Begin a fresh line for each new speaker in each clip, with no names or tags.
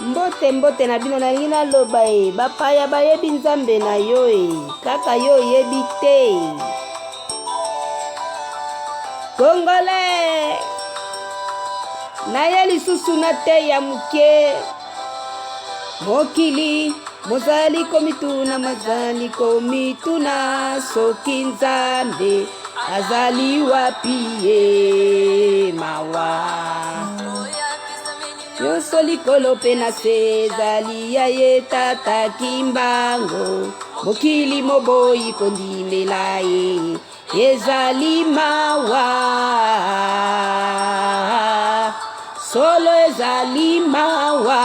Mbote mbote na bino nalingi naloba bapaya bayebi nzambe na yo kaka yo yebi te. Congolais naye lisusu na te ya muke mokili mozali komituna mazali komituna soki nzambe azali wapi ye mawa nyonso likolo mpe na se ezali ya ye tata kimbango mokili moboyi kondimela ye ezali mawa solo ezali mawa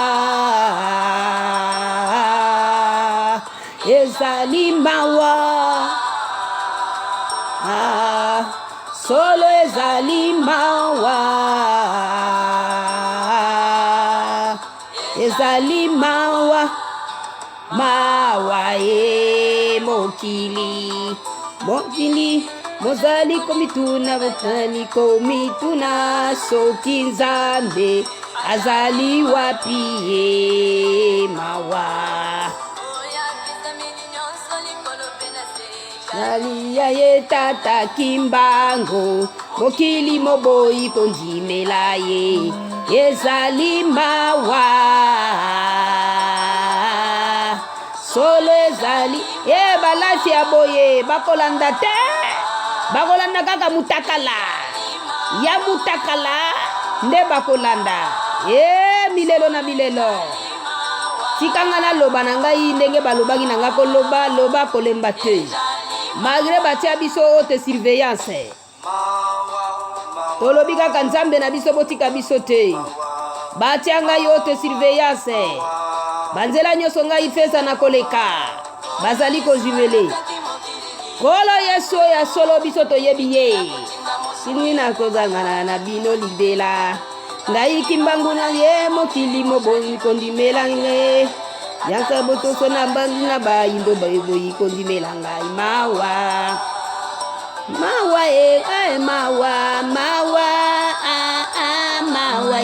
ezali mawa solo ezali mawa ezali mawa mawa ye mokili mokili mozali komituna bazali komituna soki nzambe azali wapi ye mawa nalia ye tata kimbango mokili moboyi kondimela ye ezali mawa solo ezali ye balasi ya boye bakolanda te bakolanda kaka mutakala ya mutakala nde bakolanda milelo na milelo tikanga na loba na ngai ndenge balobaki na nga koloba loba kolemba te malgré batia biso haute surveillance tolobi kaka nzambe na biso botika biso te batia ngai haute surveillance banzela nyonso ngai fesa na koleka bazali kozumele kolo yesu ya solo biso toyebi ye singi na kozangana na bino libela ngai kimbangu na ye mokili moboyi kondimela nge yanka botoso na bandu na bayindo boyi kondimela ngai mawa mawa mawa mawa mawa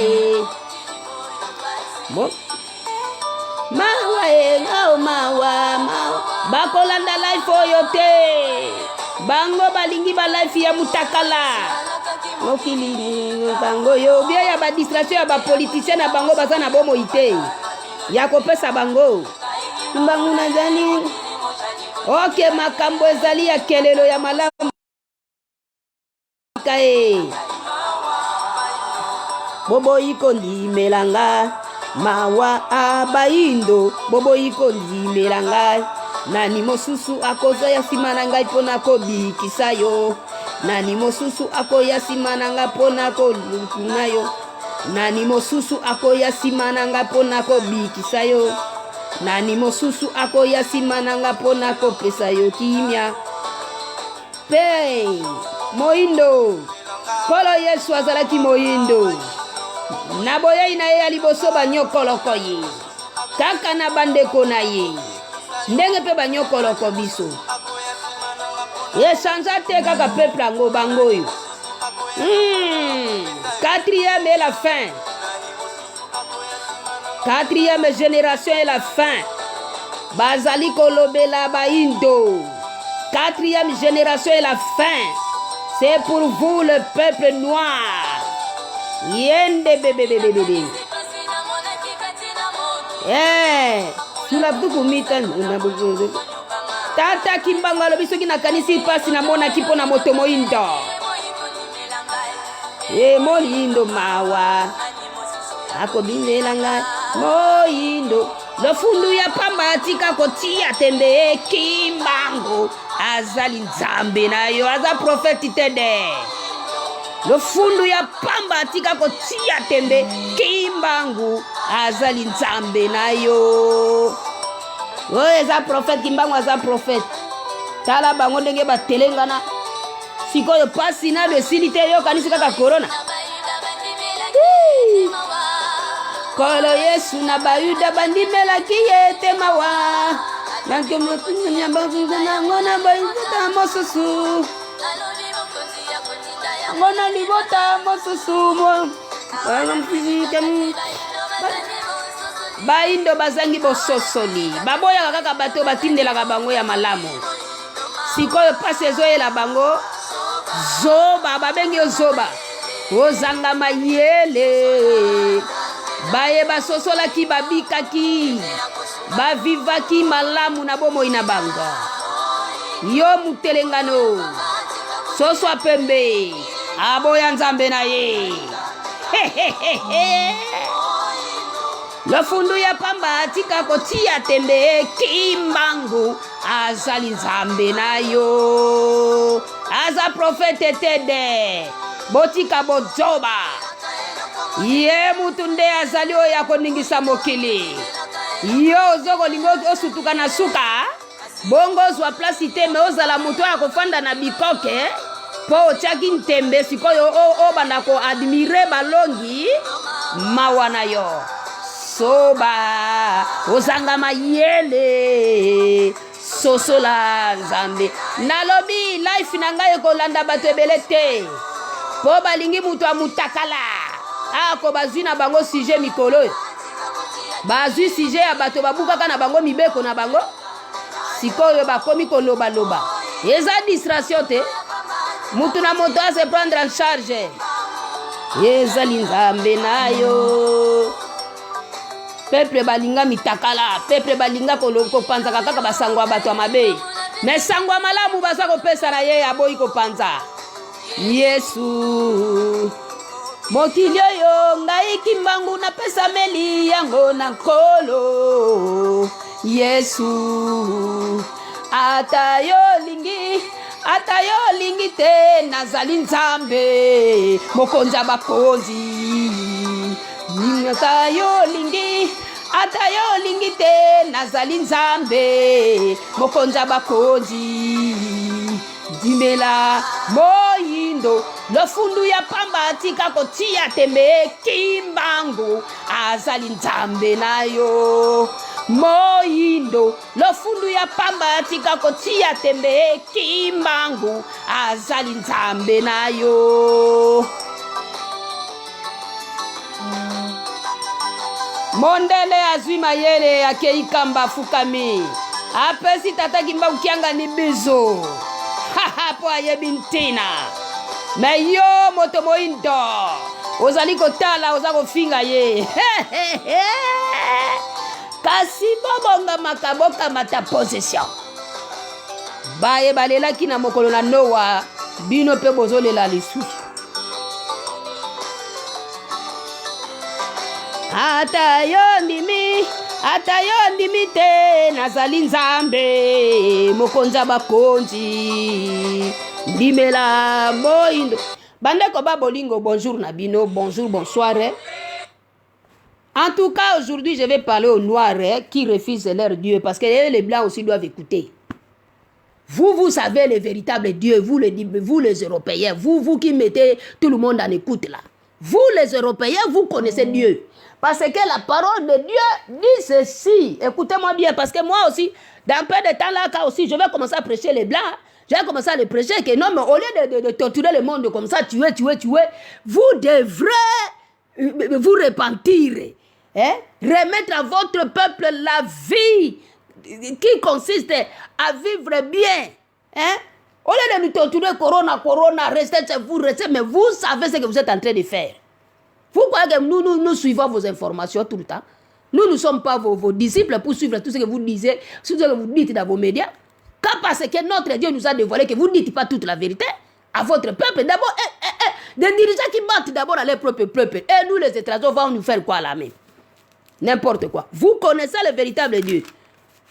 mawa mawa mawa bakolanda life oyo te bango balingi ba life ya mutakala mokili bango yo bia ya ba distraction ya ba politicien na bango baza na bomo ite ya kopesa bango mbangu nazali oke makambo ezali ya kelelo ya malamu kae bobo ikondimelanga mawa abayindo bobo ikondimelanga nani mosusu akoza ya sima na ngai mpona kobikisa yo nani mosusu akoya sima na ngai mpona kolukuna yo nani mosusu akoya sima na ngai mpona kobikisa yo nani mosusu akoya sima na ngai mpona kopesa yo kimia pe moindo kolo yesu azalaki moindo na boyei na ye ya liboso banyokoloko ye kaka na bandeko na ye ndenge mpe banyokoloko biso esanza te kaka peuple yango bango oyo quatrième et la fin quatrième génération et la fin bazali kolobela baindo quatrième génération et la fin c'est pour vous le peuple noir yende bébé sula tukumita na buzo tata kimbanga lobi soki na kanisi pasi na mona kipo na moto moindo moindo mawa akobinelanga moindo lofundu ya pamba atika kotia tembe kimbango azali nzambe na yo aza profeti tede lofundu ya pamba atika kotia tembe kimbangu azali nzambe na yo oyo eza profete kimbangu aza profete tala bango ndenge batelengana sikoyo pasi nalo esili te yokanisi kaka korona kolo yesu na bayuda bandimelaki ye te mawa nankemotunyambazuza nango na bayuda mosusu Mona libota mosusumo. Baindo bazangi bososoli. Baboya kaka bato batindelaka bango ya malamu. Sikoyo pase ezoyela bango. Zoba babengi yo zoba. Ozanga mayele. Baye basosolaki babikaki. Bavivaki malamu na bomoi na bango. Yo mutelengano. Soswa pembe. Aboya nzambe na ye. Lofundu ya pamba atika kotia tembe kimbangu azali nzambe na yo. Aza profete tede botika bojoba. Ye mutunde azali oya koningisa mokili. Yo zoko lingo osutuka na suka. Bongo zwa place teme ozala muto ya kofanda na bikoke. Po chaki ntembe sikoyo o banda ko admire balongi mawana yo. Soba ozanga mayele sosola nzambe. Nalobi life na ngai kolanda bato ebele te. Po balingi muto amutakala. Ako bazwi na bango sujet mikolo. Bazwi sujet ya bato babukaka na bango mibeko na bango. Sikoyo bakomi koloba loba. Eza distraction te. Mutu na moto a se prendre en charge. Eza linzambe na yo. Peuple balinga mitakala. Peuple balinga koloko panza kaka basangwa bato mabe. Mais sangwa malamu baza ko pesa na ye aboyi ko panza. Yesu. Mokili oyo ngai kimbangu na pesa meli yango na nkolo. Yesu. Atayo lingi te nazali nzambe mokonzi bakonzi. Atayo lingi te nazali nzambe mokonzi bakonzi. Dimela moyindo lofundu ya pamba atika kotia tembe kimbangu azali nzambe nayo. Moyindo lofundu ya pamba atika kotia tembe kimbangu azali nzambe nayo. Mondele azwi mayele akeikamba fukami. Apesi tata kimba ukianga ni bizo. Po ayebi ntina. Me yo moto moyindo ozali kotala ozako finga ye. Kasi bobonga makaboka mata possession. Baye balelaki na mokolo na Noa bino pe bozolela lisusu. Atayo ndimi te nazali nzambe mokonza bakonzi. Ndimela moindo. Bandeko ba bolingo, bonjour Nabino, bonjour, bonsoir. En tout cas, aujourd'hui, je vais parler aux Noirs qui refusent leur Dieu, parce que les Blancs aussi doivent écouter. Vous savez le véritable Dieu, vous les Européens, vous qui mettez tout le monde en écoute là. Vous les Européens, vous connaissez Dieu. Parce que la parole de Dieu dit ceci. Écoutez-moi bien, parce que moi aussi, dans un peu de temps là, quand aussi, je vais commencer à prêcher les Blancs. Je vais commencer à les prêcher que non, mais au lieu de torturer le monde comme ça, tuer, vous devrez vous repentir. Hein? Remettre à votre peuple la vie qui consiste à vivre bien. Hein? Au lieu de nous torturer, corona, restez chez vous, mais vous savez ce que vous êtes en train de faire. Vous croyez que nous suivons vos informations tout le temps? Nous ne sommes pas vos disciples pour suivre tout ce que vous disiez, tout ce que vous dites dans vos médias. Car parce que notre Dieu nous a dévoilé que vous ne dites pas toute la vérité à votre peuple. D'abord, des dirigeants qui mentent d'abord à leur propre peuple. Et nous, les étrangers, vont nous faire quoi à la main? N'importe quoi. Vous connaissez le véritable Dieu.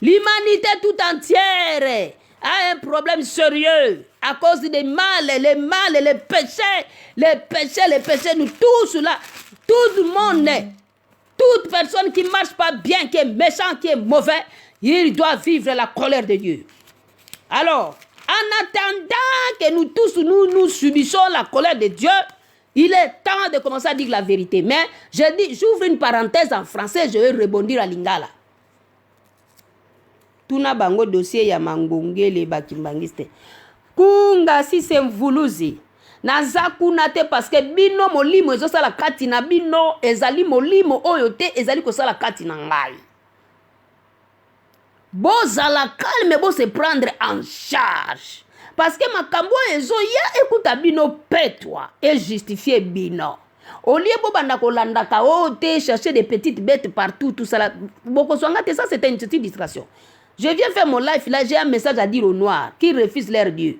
L'humanité tout entière a un problème sérieux à cause des les péchés, nous tous là, tout le monde, toute personne qui ne marche pas bien, qui est méchant, qui est mauvais, il doit vivre la colère de Dieu. Alors, en attendant que nous tous, nous subissons la colère de Dieu, il est temps de commencer à dire la vérité. Mais j'ouvre une parenthèse en français, je vais rebondir à Lingala. Tuna bango dossier ya mangongele bakimbangiste. Kunga si semvuluzi. naza kuna te parce que bino molimo ezosala kati na bino ezali molimo oyo te ezali kosala kati na ngai. Bozala calme, bo se prendre en charge parce que makambo ezoya ekuta bino petwa et justifier bino. Au lieu bo banda kolanda ka ote chercher des petites bêtes partout tout ça là boko swanga te, ça c'était une petite distraction. Je viens faire mon live là, j'ai un message à dire aux noirs qui refusent leur Dieu.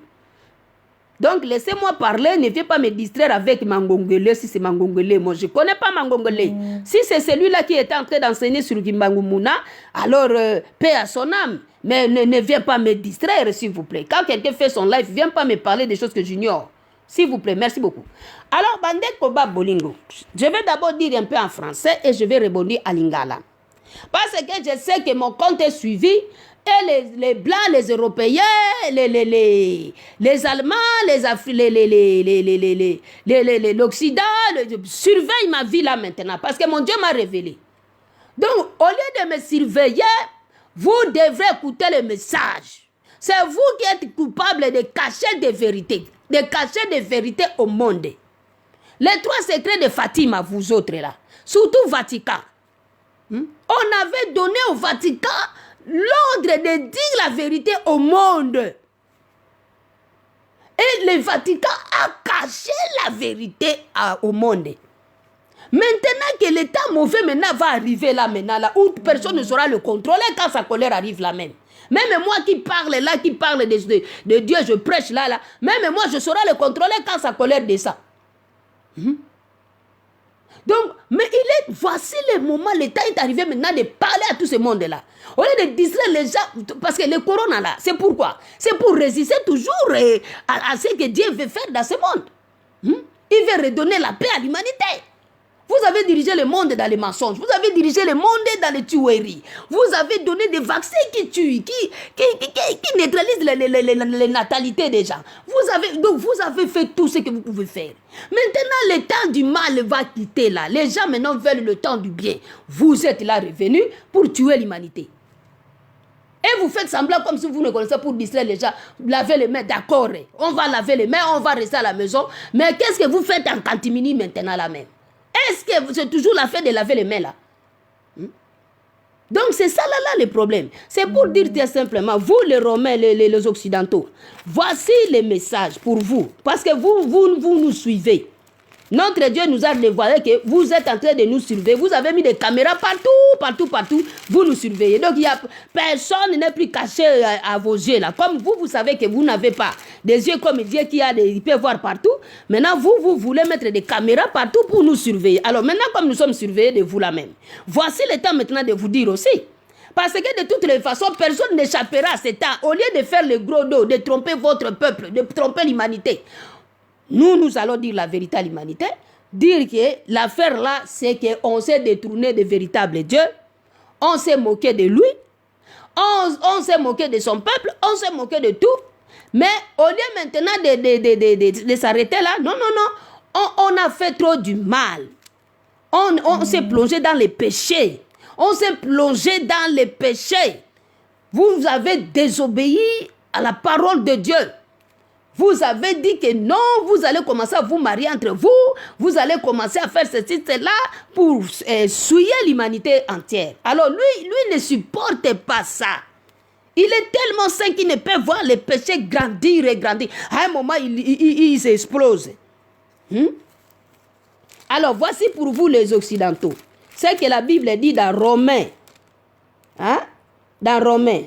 Donc laissez-moi parler, ne viens pas me distraire avec Mangongele si c'est Mangongele. Moi je connais pas Mangongele. Si c'est celui-là qui est en train d'enseigner sur Kimbangumuna, alors paix à son âme. Mais ne viens pas me distraire s'il vous plaît. Quand quelqu'un fait son live, viens pas me parler des choses que j'ignore. S'il vous plaît, merci beaucoup. Alors Bandé Koba Bolingo, je vais d'abord dire un peu en français et je vais rebondir à Lingala. Parce que je sais que mon compte est suivi. Et les Blancs, les Européens, les Allemands, l'Occident surveillent ma vie là maintenant. Parce que mon Dieu m'a révélé. Donc, au lieu de me surveiller, vous devrez écouter le message. C'est vous qui êtes coupable de cacher des vérités. De cacher des vérités au monde. Les 3 secrets de Fatima, vous autres là. Surtout Vatican. On avait donné au Vatican l'ordre de dire la vérité au monde. Et le Vatican a caché la vérité au monde. Maintenant que l'état mauvais maintenant va arriver là maintenant, là, où personne ne saura le contrôler quand sa colère arrive là même. Même moi qui parle là, qui parle de Dieu, je prêche là, là. Même moi je saurai le contrôler quand sa colère descend. Donc, mais voici le moment, l'état est arrivé maintenant de parler à tout ce monde-là. Au lieu de distraire les gens, parce que le corona là, c'est pourquoi? C'est pour résister toujours à ce que Dieu veut faire dans ce monde. Il veut redonner la paix à l'humanité. Vous avez dirigé le monde dans les mensonges. Vous avez dirigé le monde dans les tueries. Vous avez donné des vaccins qui tuent, qui neutralisent les natalités des gens. Donc vous avez fait tout ce que vous pouvez faire. Maintenant, le temps du mal va quitter là. Les gens maintenant veulent le temps du bien. Vous êtes là revenus pour tuer l'humanité. Et vous faites semblant comme si vous ne connaissez pour distraire les gens. Laver les mains, d'accord. On va laver les mains, on va rester à la maison. Mais qu'est-ce que vous faites en cantimini maintenant là même? Est-ce que c'est toujours la fête de laver les mains là? Donc c'est ça là le problème. C'est pour dire très simplement, vous les Romains, les Occidentaux, voici les messages pour vous. Parce que vous nous suivez. Notre Dieu nous a dévoilé que vous êtes en train de nous surveiller. Vous avez mis des caméras partout. Vous nous surveillez. Donc, personne n'est plus caché à vos yeux là. Comme vous savez que vous n'avez pas des yeux comme Dieu il peut voir partout. Maintenant, vous voulez mettre des caméras partout pour nous surveiller. Alors maintenant, comme nous sommes surveillés de vous là même, voici le temps maintenant de vous dire aussi. Parce que de toutes les façons, personne n'échappera à ce temps. Au lieu de faire le gros dos, de tromper votre peuple, de tromper l'humanité, nous allons dire la vérité à l'humanité, dire que l'affaire là, c'est qu'on s'est détourné de véritables dieux, on s'est moqué de lui, on s'est moqué de son peuple, on s'est moqué de tout, mais au lieu maintenant de s'arrêter là, non, on a fait trop du mal, on s'est plongé dans les péchés, vous avez désobéi à la parole de Dieu. Vous avez dit que non, vous allez commencer à vous marier entre vous, vous allez commencer à faire ceci, cela pour souiller l'humanité entière. Alors lui ne supporte pas ça. Il est tellement saint qu'il ne peut voir les péchés grandir et grandir. À un moment, il s'explose. Alors voici pour vous les Occidentaux. C'est que la Bible dit dans Romains. Dans Romains.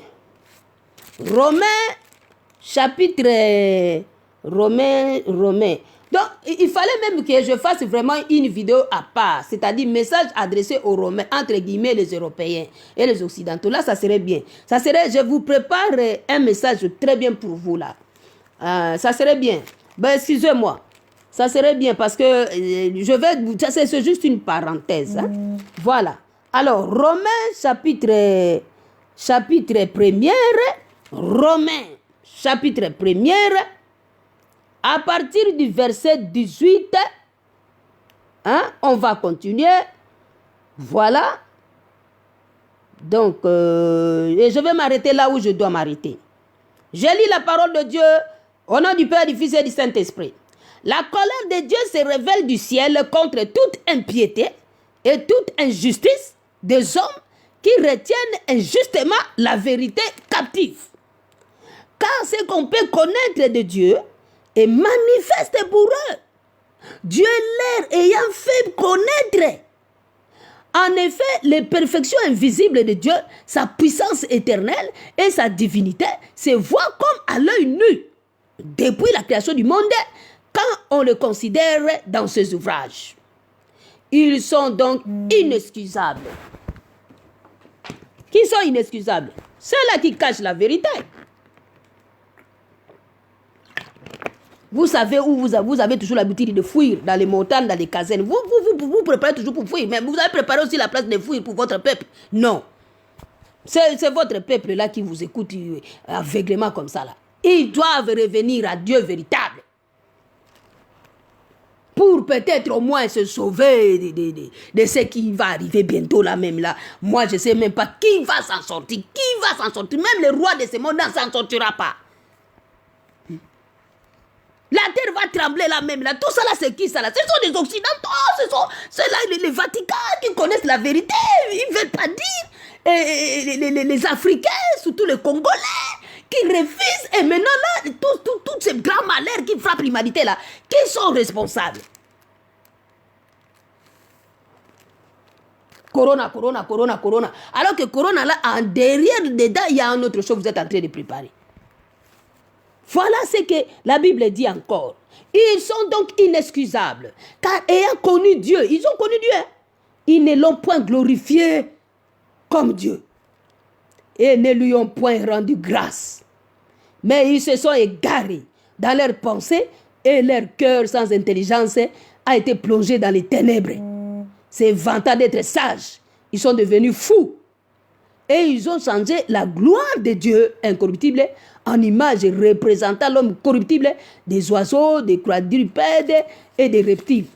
Chapitre Romains. Donc, il fallait même que je fasse vraiment une vidéo à part, c'est-à-dire message adressé aux Romains, entre guillemets les Européens et les Occidentaux. Là, ça serait bien. Je vous prépare un message très bien pour vous là. Ça serait bien. Ben, excusez-moi. Ça serait bien parce que c'est juste une parenthèse. Voilà. Alors, Romains, chapitre 1er, Romains. Chapitre 1er, à partir du verset 18, on va continuer. Voilà. Donc, et je vais m'arrêter là où je dois m'arrêter. Je lis la parole de Dieu au nom du Père, du Fils et du Saint-Esprit. La colère de Dieu se révèle du ciel contre toute impiété et toute injustice des hommes qui retiennent injustement la vérité captive. Car ce qu'on peut connaître de Dieu est manifeste pour eux, Dieu leur ayant fait connaître. En effet, les perfections invisibles de Dieu, sa puissance éternelle et sa divinité se voient comme à l'œil nu depuis la création du monde quand on le considère dans ses ouvrages. Ils sont donc inexcusables. Qui sont inexcusables? Ceux-là qui cachent la vérité. Vous savez où vous avez toujours l'habitude de fuir, dans les montagnes, dans les casernes. Vous préparez toujours pour fuir, mais vous avez préparé aussi la place de fuir pour votre peuple. Non. C'est votre peuple là qui vous écoute aveuglément comme ça là. Ils doivent revenir à Dieu véritable. Pour peut-être au moins se sauver de ce qui va arriver bientôt là même là. Moi je ne sais même pas qui va s'en sortir. Qui va s'en sortir? Même le roi de ce monde ne s'en sortira pas. La terre va trembler là même là. Tout ça là c'est qui ça là? Ce sont des occidentaux. C'est là les Vatican qui connaissent la vérité. Ils ne veulent pas dire. Les Africains, surtout les Congolais, qui refusent. Et maintenant là, tous ces grands malheurs qui frappent l'humanité là, qui sont responsables? Corona. Alors que Corona là, en derrière, dedans, il y a un autre chose que vous êtes en train de préparer. Voilà ce que la Bible dit encore. Ils sont donc inexcusables, car ayant connu Dieu, ils ont connu Dieu. Ils ne l'ont point glorifié comme Dieu. Et ne lui ont point rendu grâce. Mais ils se sont égarés dans leurs pensées et leur cœur sans intelligence a été plongé dans les ténèbres. Se vantant d'être sages, ils sont devenus fous. Et ils ont changé la gloire de Dieu incorruptible en image représentant l'homme corruptible des oiseaux, des quadrupèdes et des reptiles.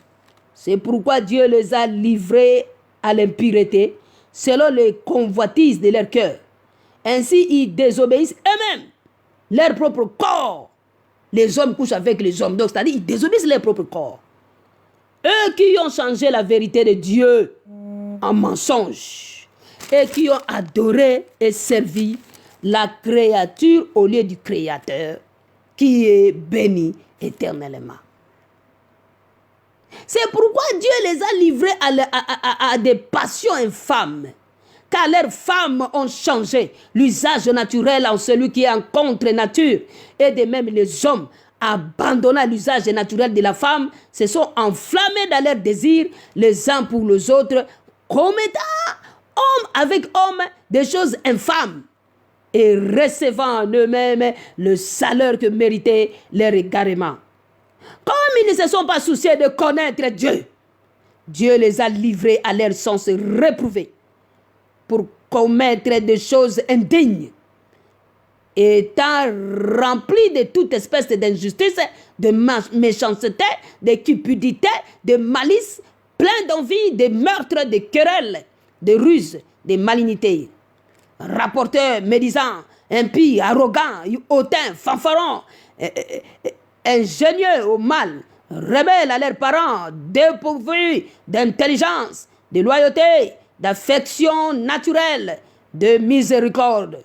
C'est pourquoi Dieu les a livrés à l'impureté selon les convoitises de leur cœur. Ainsi, ils désobéissent eux-mêmes leur propre corps. Les hommes couchent avec les hommes, donc c'est-à-dire ils désobéissent leur propre corps. Eux qui ont changé la vérité de Dieu en mensonge et qui ont adoré et servi la créature au lieu du Créateur qui est béni éternellement. C'est pourquoi Dieu les a livrés à des passions infâmes, car leurs femmes ont changé l'usage naturel en celui qui est en contre-nature, et de même les hommes, abandonnant l'usage naturel de la femme, se sont enflammés dans leurs désirs les uns pour les autres, commettant homme avec homme des choses infâmes, et recevant en eux-mêmes le salaire que méritait leur égarement. Comme ils ne se sont pas souciés de connaître Dieu, Dieu les a livrés à leur sens réprouvé pour commettre des choses indignes, étant remplis de toute espèce d'injustice, de méchanceté, de cupidité, de malice, plein d'envie, de meurtres, de querelles, de ruses, de malignité. Rapporteurs, médisants, impies, arrogants, hautains, fanfarons, ingénieux au mal, rebelles à leurs parents, dépourvus d'intelligence, de loyauté, d'affection naturelle, de miséricorde.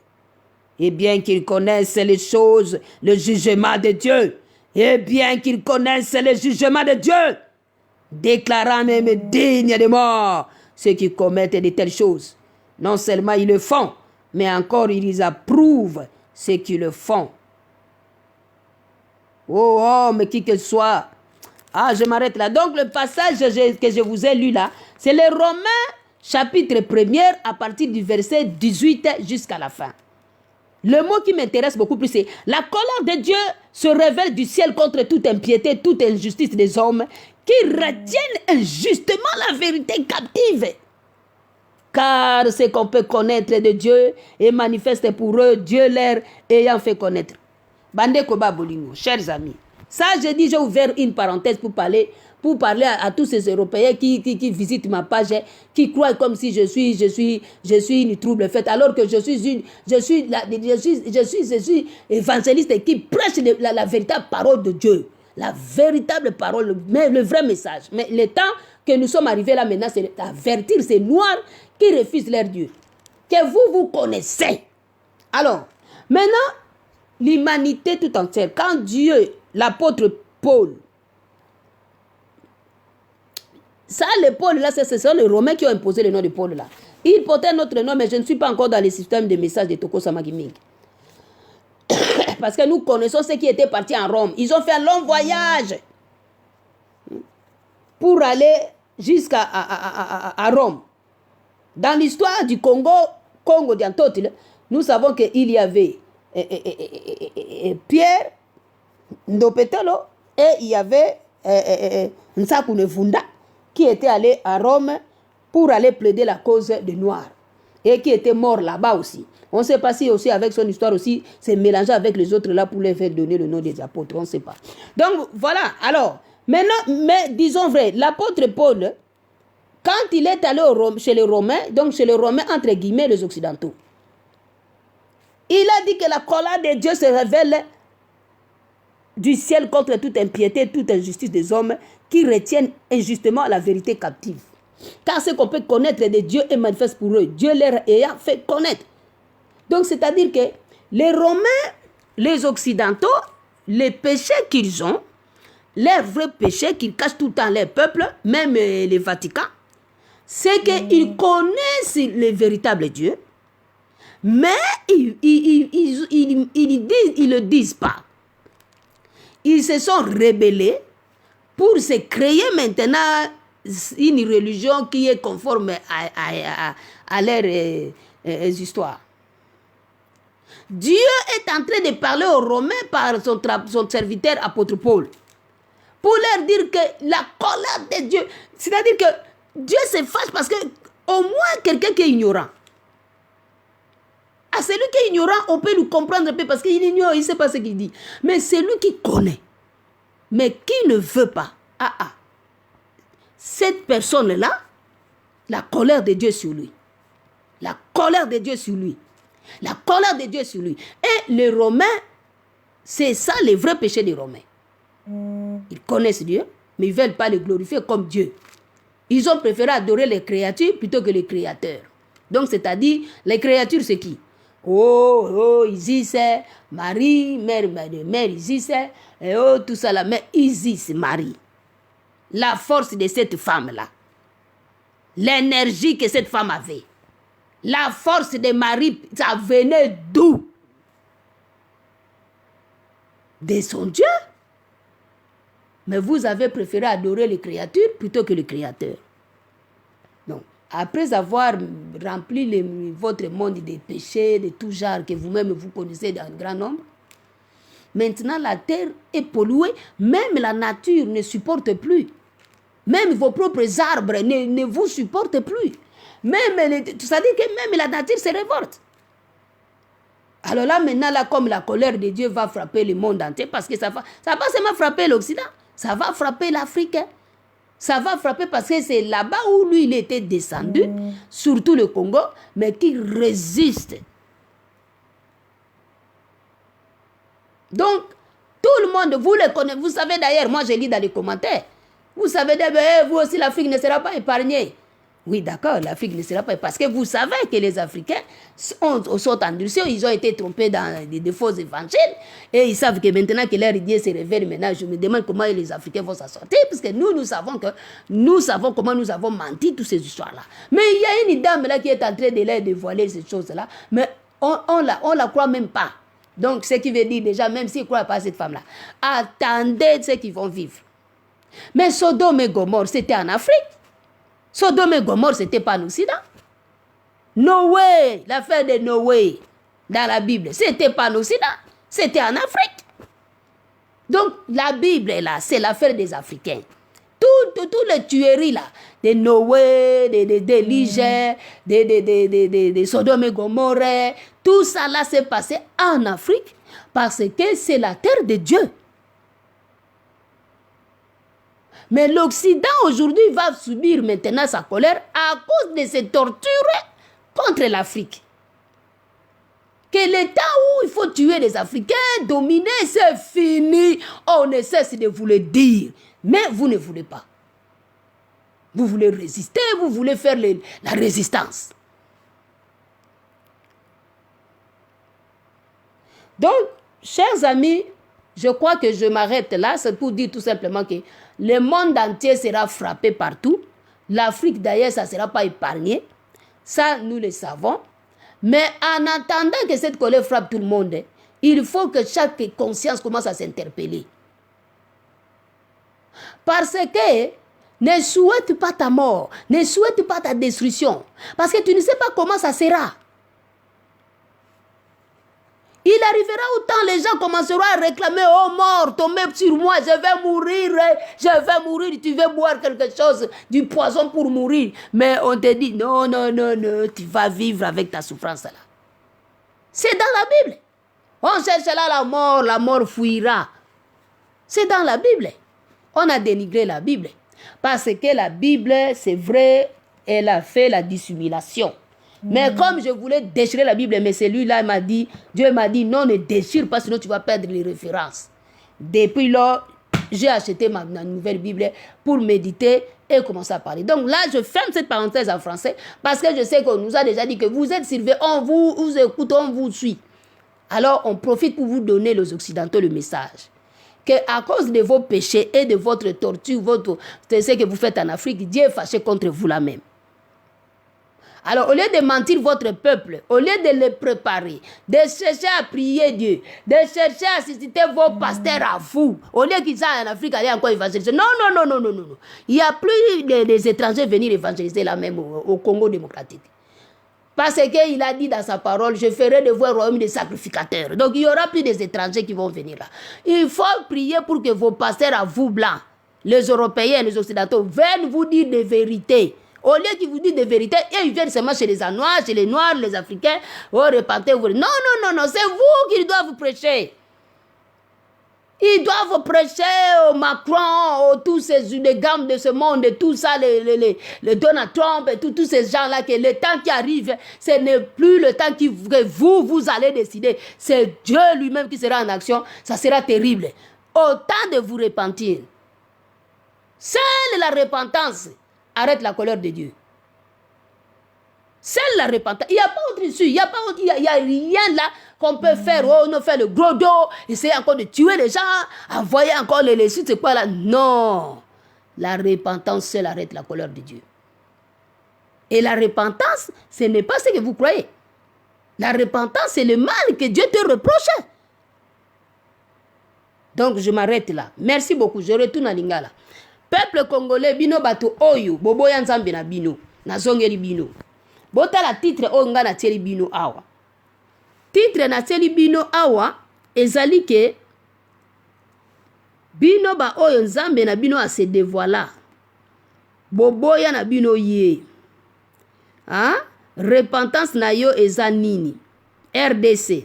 Et bien qu'ils connaissent les choses, le jugement de Dieu, et bien qu'ils connaissent le jugement de Dieu, déclarant même dignes de mort ceux qui commettent de telles choses. Non seulement ils le font, mais encore ils approuvent ceux qui le font. Oh homme, qui que soit. Ah, je m'arrête là. Donc le passage que je vous ai lu là, c'est les Romains, chapitre 1er, à partir du verset 18 jusqu'à la fin. Le mot qui m'intéresse beaucoup plus, c'est la colère de Dieu se révèle du ciel contre toute impiété, toute injustice des hommes qui retiennent injustement la vérité captive. Car ce qu'on peut connaître de Dieu est manifeste pour eux, Dieu leur ayant fait connaître. Bande Koba Bolingo, chers amis, ça j'ai dit, j'ai ouvert une parenthèse pour parler à tous ces Européens qui visitent ma page, qui croient comme si je suis une trouble faite, alors que je suis évangéliste qui prêche la véritable parole de Dieu. la véritable parole, mais le vrai message. Mais le temps que nous sommes arrivés là maintenant, c'est d'avertir ces Noirs qui refusent leur Dieu. Que vous connaissez. Alors, maintenant, l'humanité tout entière, quand Dieu, l'apôtre Paul, ça, les Paul là, ce sont les Romains qui ont imposé le nom de Paul là. Ils portaient notre nom, mais je ne suis pas encore dans le système de messages de Toko Samagiming. Parce que nous connaissons ceux qui étaient partis en Rome. Ils ont fait un long voyage pour aller jusqu'à à Rome. Dans l'histoire du Congo d'Antotile, nous savons qu'il y avait Pierre Ndopetolo et il y avait Nsakunefunda qui était allé à Rome pour aller plaider la cause des Noirs et qui était mort là-bas aussi. On ne sait pas si aussi avec son histoire aussi c'est mélangé avec les autres là pour les faire donner le nom des apôtres, on ne sait pas. Donc voilà, alors maintenant, mais disons vrai, l'apôtre Paul, quand il est allé chez les Romains, donc chez les Romains entre guillemets les Occidentaux, il a dit que la colère de Dieu se révèle du ciel contre toute impiété, toute injustice des hommes qui retiennent injustement la vérité captive. Car ce qu'on peut connaître de Dieu est manifeste pour eux, Dieu leur ayant fait connaître. Donc c'est-à-dire que les Romains, les Occidentaux, les péchés qu'ils ont, leurs vrais péchés qu'ils cachent tout le temps les peuples, même les Vatican, c'est qu'ils connaissent le véritable Dieu, mais ils ne le disent pas. Ils se sont rebellés pour se créer maintenant une religion qui est conforme à leurs histoires. Dieu est en train de parler aux Romains par son serviteur apôtre Paul pour leur dire que la colère de Dieu, c'est-à-dire que Dieu se fâche parce que au moins quelqu'un qui est ignorant. À celui qui est ignorant, on peut le comprendre un peu parce qu'il ignore, il ne sait pas ce qu'il dit. Mais celui qui connaît, mais qui ne veut pas, cette personne-là, la colère de Dieu sur lui. La colère de Dieu sur lui. La colère de Dieu sur lui. Et les Romains, c'est ça le vrai péché des Romains. Ils connaissent Dieu, mais ils ne veulent pas le glorifier comme Dieu. Ils ont préféré adorer les créatures plutôt que les créateurs. Donc, c'est-à-dire, les créatures, c'est qui? Isis, Marie, mère Isis, et tout ça là, mais Isis, Marie. La force de cette femme-là. L'énergie que cette femme avait. La force de Marie, ça venait d'où? De son Dieu. Mais vous avez préféré adorer les créatures plutôt que le Créateur. Donc, après avoir rempli votre monde des péchés, de tout genre que vous-même vous connaissez dans un grand nombre, maintenant la terre est polluée, même la nature ne supporte plus. Même vos propres arbres ne vous supportent plus. C'est-à-dire que même la nature se révolte. Alors là, maintenant, là, comme la colère de Dieu va frapper le monde entier, parce que ça va pas seulement frapper l'Occident, ça va frapper l'Afrique. Ça va frapper parce que c'est là-bas où lui, il était descendu, surtout le Congo, mais qui résiste. Donc, tout le monde, vous le connaissez. Vous savez d'ailleurs, moi, je lis dans les commentaires. Vous savez, vous aussi, l'Afrique ne sera pas épargnée. Oui, d'accord, l'Afrique ne sera pas épargnée. Parce que vous savez que les Africains sont endurcis, ils ont été trompés dans des faux évangiles. Et ils savent que maintenant que leur idée se révèle, maintenant, je me demande comment les Africains vont s'en sortir. Parce que nous savons comment nous avons menti, toutes ces histoires-là. Mais il y a une dame là qui est en train de leur dévoiler ces choses-là. Mais on la croit même pas. Donc, ce qui veut dire déjà, même s'ils ne croient pas à cette femme-là, attendez ce qu'ils vont vivre. Mais Sodome et Gomorrhe, c'était en Afrique. Sodome et Gomorrhe, ce n'était pas en Occident. Noé, l'affaire de Noé dans la Bible, ce n'était pas en Occident, c'était en Afrique. Donc, la Bible, là, c'est l'affaire des Africains. Tout les tueries, là, de Noé, d'Élige, de Sodome et Gomorrhe, tout ça, là, s'est passé en Afrique parce que c'est la terre de Dieu. Mais l'Occident aujourd'hui va subir maintenant sa colère à cause de ces tortures contre l'Afrique. Que que le temps où il faut tuer les Africains, dominer, c'est fini. On ne cesse de vous le dire. Mais vous ne voulez pas. Vous voulez résister, vous voulez faire la résistance. Donc, chers amis, je crois que je m'arrête là. C'est pour dire tout simplement que le monde entier sera frappé partout. L'Afrique d'ailleurs, ça ne sera pas épargné. Ça, nous le savons. Mais en attendant que cette colère frappe tout le monde, il faut que chaque conscience commence à s'interpeller. Parce que ne souhaite pas ta mort, ne souhaite pas ta destruction. Parce que tu ne sais pas comment ça sera. Il arrivera autant les gens commenceront à réclamer, oh mort, tombez sur moi, je vais mourir, tu veux boire quelque chose, du poison pour mourir. Mais on te dit, non, tu vas vivre avec ta souffrance là. C'est dans la Bible. On cherchera la mort fuira. C'est dans la Bible. On a dénigré la Bible. Parce que la Bible, c'est vrai, elle a fait la dissimulation. Mais comme je voulais déchirer la Bible, mais celui-là m'a dit, Dieu m'a dit, non, ne déchire pas, sinon tu vas perdre les références. Depuis lors, j'ai acheté ma nouvelle Bible pour méditer et commencer à parler. Donc là, je ferme cette parenthèse en français parce que je sais qu'on nous a déjà dit que vous êtes servis, on vous écoute, on vous suit. Alors, on profite pour vous donner, les Occidentaux, le message. Qu'à cause de vos péchés et de votre torture, de ce que vous faites en Afrique, Dieu est fâché contre vous là même. Alors, au lieu de mentir votre peuple, au lieu de le préparer, de chercher à prier Dieu, de chercher à susciter vos pasteurs à vous, au lieu qu'ils aillent en Afrique aller encore évangéliser. Non. Il n'y a plus des étrangers venir évangéliser là même au Congo démocratique. Parce qu'il a dit dans sa parole, je ferai de vous un royaume des sacrificateurs. Donc, il n'y aura plus des étrangers qui vont venir là. Il faut prier pour que vos pasteurs à vous, blancs, les Européens, les Occidentaux, viennent vous dire des vérités. Au lieu qu'ils vous disent des vérités, ils viennent seulement chez les Noirs, chez les Noirs, les Africains. Oh, repentez-vous. Non, c'est vous qui doivent vous prêcher. Ils doivent prêcher au Macron, tous ces gammes de ce monde, et tout ça, les Donald Trump, et tous ces gens-là, que le temps qui arrive, ce n'est plus le temps que vous allez décider. C'est Dieu lui-même qui sera en action. Ça sera terrible. Autant de vous repentir. Seule la repentance arrête la colère de Dieu. Seule la repentance. Il n'y a pas autre issue. Il n'y a rien là qu'on peut faire. Oh, on fait le gros dos. Essayer encore de tuer les gens. Envoyer encore les suites. C'est quoi là? Non. La repentance seule arrête la colère de Dieu. Et la repentance, ce n'est pas ce que vous croyez. La repentance, c'est le mal que Dieu te reproche. Donc, je m'arrête là. Merci beaucoup. Je retourne à Lingala. Peuple congolais, bino bato oyo, bobo ya nzambe na bino, na zongeli bino. Bota la titre oyo nga na tieli bino awa. Titre na tieli bino awa, ezali ke, bino ba oyo nzambe na bino a se dévoila. Bobo ya na bino ye. Repentance na yo eza nini. RDC.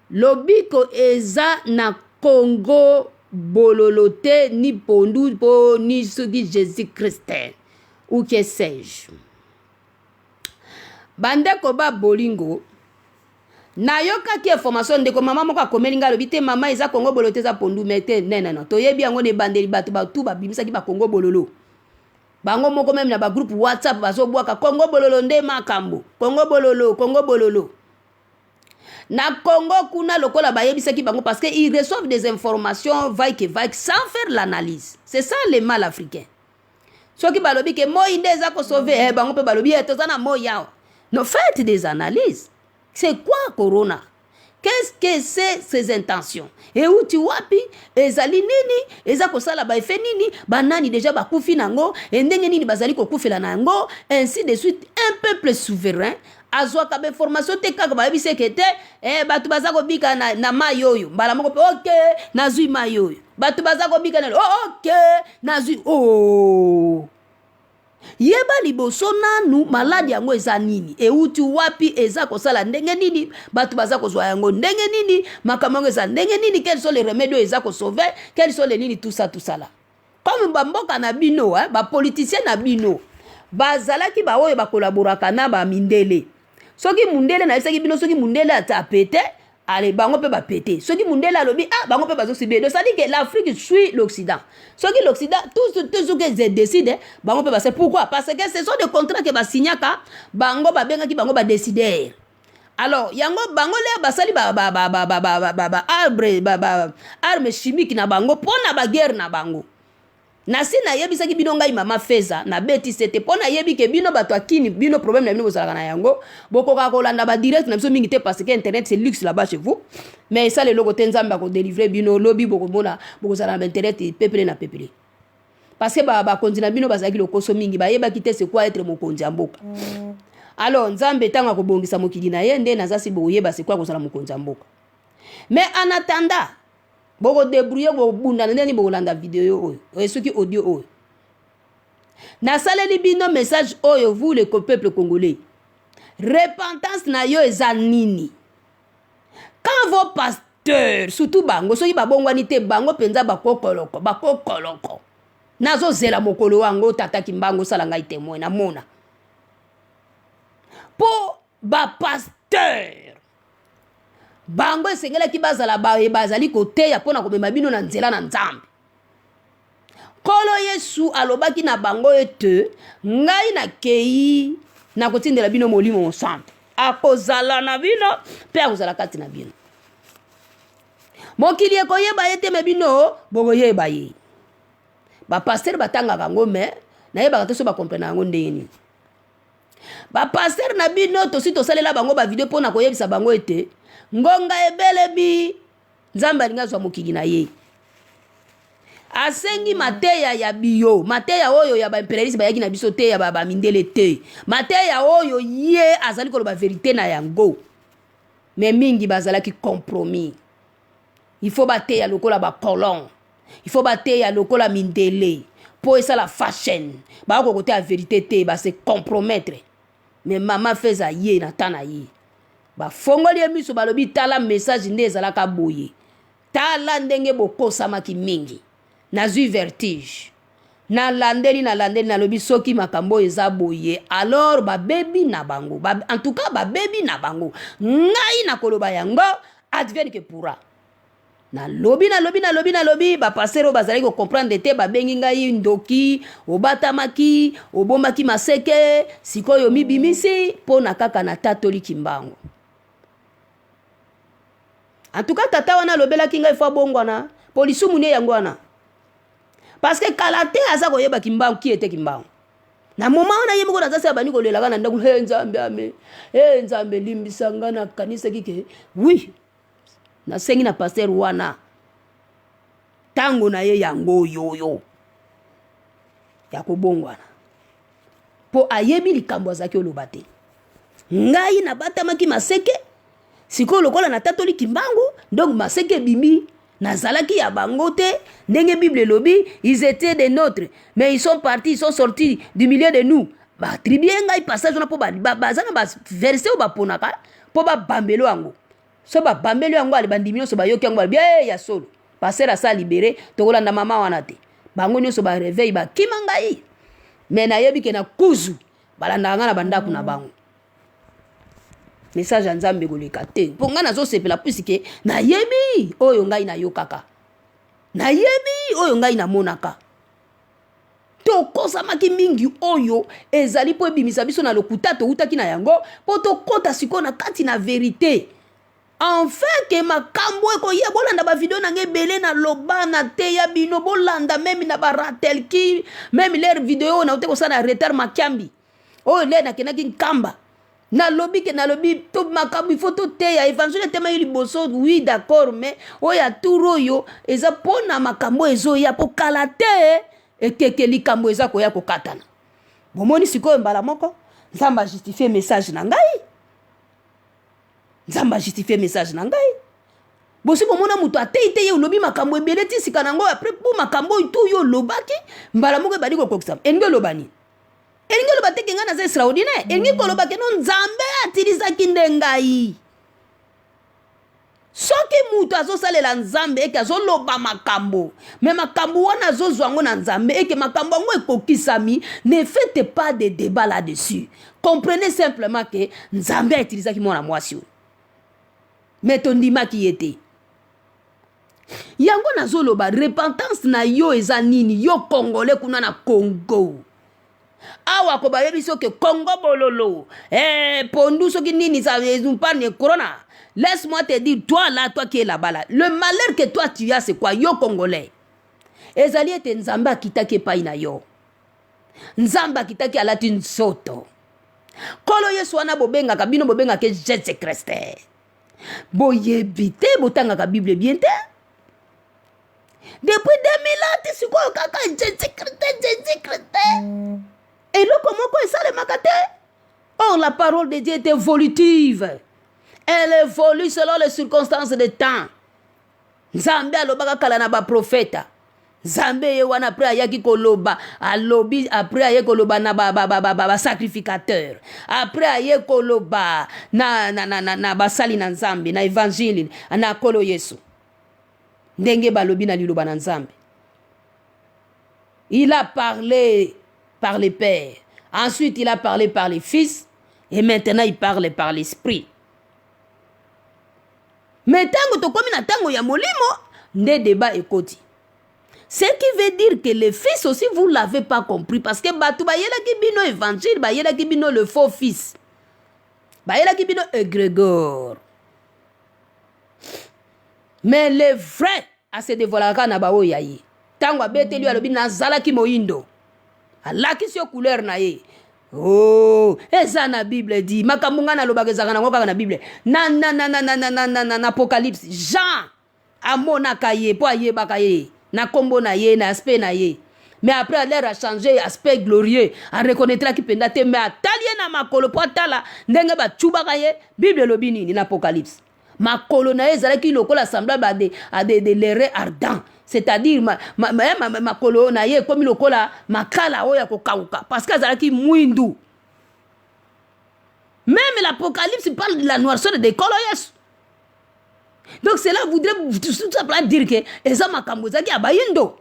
Lobiko eza na Congo bololote ni pondu po ni soki Jésus Christ ou que sais-je. Bandeko ba bolingo na yoka ki information ndeko mama moko akomeli nga lobi te mama eza Congo bololote eza pondu mete non toyebi yango ne bandeli bato ba tu ba bimisaki ba Congo bololo. Bango moko même na ba groupe WhatsApp bazo bwaka Congo bololo nde makambo Congo bololo. Na Congo kuna lokola bayebisaki bango parce que ils reçoivent des informations vaille sans faire l'analyse. C'est ça le mal africain. Soki balobi ke moi ndeza ko sauver bango pe balobi tozana moi yao. Non, faites des analyses. C'est quoi corona? Qu'est-ce que c'est ces intentions? Et où tu wapi ezali nini eza ko sala ba effet nini banani déjà ba kufi nango et ndenge nini bazali ko kufela nango ainsi de suite. Un peuple souverain azwa ka be formation te kaka ba yebise kete batu bazako bika na mayoyo mbala moko pe OK nazui mayoyo batu bazako bika na OK nazui yeba liboso nanu maladi yango eza nini euti wapi eza kosala ndenge nini batu baza kozwa yango ndenge nini makambo eza ndenge nini quels sont les remèdes eza ko sauver quels sont les nini tout ça là comme bamboka na bino ba politicien na bino bazalaki ba oyo ba collaboraka na ba mindele soki mundele na yebisaki bino soki mundele ata pété allez bango pe ba pété soki mundele alobi ah bango pe bazo subir donc ça dit que l'Afrique suit l'Occident soki l'Occident tout ce que décide bango pe c'est pourquoi parce que ce sont des contrats que ba signaka bango ba bengaki bango ba décideur alors yango bango le basali arme chimique na bango pona ba guerre na bango nasi na yebisaki bino ngai mama Feza na beti sete pona yebi ke bino bato akini bino problème na bino bozalaka na yango bokoka kolanda ba direct na biso mingi te parce que internet c'est luxe là-bas chez vous mais ça le logo tenzamba ko délivrer bino lobby bokomona bokozala na internet peuple na peuple parce que ba konzi na bino bazaki lokoso mingi ba yeba kite c'est quoi être mokonzi ya mboka alors nzambe tanga ko bongisa mokili na ye nde nazasi boyeba c'est quoi kozala mokonzi ya mboka mais en attendant boko débrouiller bo bunda ndeni bokolanda vidéo oyo soki audio oyo nasaleli bino message oyo vous le peuple congolais repentance na yo eza nini quand vos pasteurs surtout bango soki babongwani te bango penza bakokoloko nazozela mokolo wango tata kimbango sala ngai témoin na mona po bapasteur bango esengelaki bazala bazali koteya mpona komema bino na nzela na nzambe kolo yesu alobaki na bango ete ngai nakei na kotindela bino molimo mosantu akozala na bino mpe akozala kati na bino mokili ekoyeba ye te me bino bokoyeba ye bapaster batangaka yango me nayebaka te so bakomprena yango ndenge nini bapaster na bino tosi tosalela bango bavideo mpona koyebisa bango ete ngonga ebelebi nzambe alingi azwa mokili na ye asengi mateya ya biyo mateya oyo ya baimperialiste bayaki na biso te ya bamindele te mateya oyo ye azali koloba verité na yango me mingi bazalaki compromis il faut bateya lokola bacolon il faut bateya lokola mindele po esala fashion bakokote ya verité te base compromettre me mama Feza ye na tana ye bafongoli miso balobi tala message nde ezalaka boye tala ndenge bokosamaki mingi nazwi vertige nalandeli nalobi soki makambo eza boye alors babebi na bango en tout cas babebi na bango ngai nakoloba yango advienne que pourra nalobi bapasero bazali comprendre te babengi ngai ndoki obatamaki obombaki maseke sikoyo mibimisi pona kaka na tatoli kimbango en tout cas tata wana lobelaki ngai fo bongwana polisu munie yango wana parce que kala te aza koyeba kimbango ki ete kimbango na moma wana ye moko naza se bani kolelaka na ndako nzambe ame nzambe limbisa nga na kanisa kike oui nasengi na pasteur wana tango na ye yango yoyo ya kobongwana po ayebi likambo azaki oloba te ngai nabatamaki maseke siko lokola na tatoli kimbango donc maseke bimi nazalaki ya bango te ndenge Bible lobi ils étaient des nôtres mais ils sont partis ils sont sortis du milieu de nous batribue ngai passage na po bazana ba verset ba ponaka po ba bambelo yango so ba bambelo yango ali bandimi so ba yoki yango bien ya solo passer asa libéré tokolanda mama wana te bango nyonso ba réveil ba kimanga yi mais na yebi ke na kuzu balanda nga na bandaku na bango message ya nzambe koleka te mpo nga nazosepela puisque nayebi oyo ngai nayokaka nayebi oyo ngai namonaka tokosamaki mingi oyo ezali po ebimisa biso na lokuta toutaki na yango po tokota sikoyo na kati na verité enfin ke makambo ekoya bolanda bavideo nange ebele na loba na te ya bino bolanda meme na baratelki meme leur video na ute kosala retard makiambi oyo le nakendaki nkamba nalobi to makambo il faut to te ya évangile tema yili boso oui d'accord mais oya turo yo eza pona makambo ezoya po kala te ekeke likambo eza koya kokatana bomoni sikoyo mbala moko nzamba justifie message na ngai nzamba justifie message na ngai bosi bomona muto atei te ye ulobi makambo ebele ti sika nango après po makambo itu yo lobaki mbala moko ebali kokokisa enge lobani elingi oloba te kenga naza extraordinaire elingi koloba ke no nzambe atilisaki nde ngai soki mutu azosalela nzambe eke azoloba makambo me makambo wana azozwa yango na nzambe eke makambo yango ekokisami, ne faites pas de débat là-dessus. Comprenez simplement que nzambe autilisaki mwana mwasi oyo me tondimaki ye te. Yango nazoloba repentance na yo eza nini yo congolais kuna na Congo awa ko bayebi soki Congo bololo pondu soki nini ça parle corona. Laisse-moi te dire, toi là, toi qui es là-bas là, le malheur que toi tu as c'est quoi? Yo congolais ezali ete nzambe akitaki epai na yo, nzambe akitaki alati nzoto kolo yesu wana bobengaka bino bobengaka Jésus Christ boyebi te botangaka Bible bien te depuis 2000 ans ti sikoyo kaka Jésus Christ eloko moko esalemaka te. Or la parole de Dieu est évolutive, elle évolue selon les circonstances de temps. Nzambe alobaka kala na ba profeta, Nzambe ye wana après ayaki koloba alobi, après aye koloba na ba sacrificateur, après aye koloba na basali na Nzambe na évangile na kolo Yesu ndenge balobi na liloba na Nzambe. Il a parlé par les pères, ensuite il a parlé par les fils, et maintenant il parle par l'esprit. Mais tango to komi na tango ya molimo nde débat ekoti. Ce qui veut dire que les fils aussi vous l'avez pas compris parce que batu bayela ki bino évangile, bayela ki bino le faux fils, bayela ki bino égrégore. Mais le vrai a se dévoilera na bao yayi. Tango abete lui alobi nazala ki moindo. Alaki sio couleur na ye. Oh, eza na Bible dit makamunga na lobaka ezaka na ngoka na Bible. Na Apocalypse Jean amonaka ye po ayebaka ye na kombo na ye na aspect na ye. Mais après l'air a changé aspect glorieux, a reconnaîtra ki penda te mais atalie na makolo po atala ndenge ba tubaka ye Bible lobi nini na Apocalypse. Makolo na ye ezalaki lokola semblable à des lérés ardents. C'est-à-dire makolo na ye comme lokola makala oya kokauka parce que azalaki mwindu. Même l'Apocalypse parle de la noirceur des koloyes. Donc cela voudrait tout simplement dire que eza makambo zaki abayindo.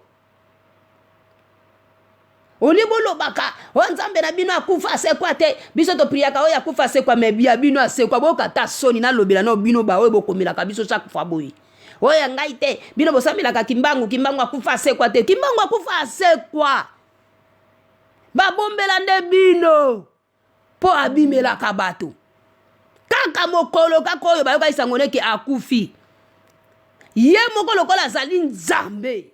Olibolo baka wanzambe na bino akufa asekwa te biso to priaka oya akufa asekwa me bia bino asekwa boka ta soni na lobela no bino ba oyo bokomela biso chaque fois boyi. Oya ngai te bino bosambela ka kimbangu akufa asekwa te kimbangu akufa asekwa ba bombela nde bino po abimela ka bato kaka mokolo kako oyo bayoka isango neke akufi ye mokolo kola zali nzambe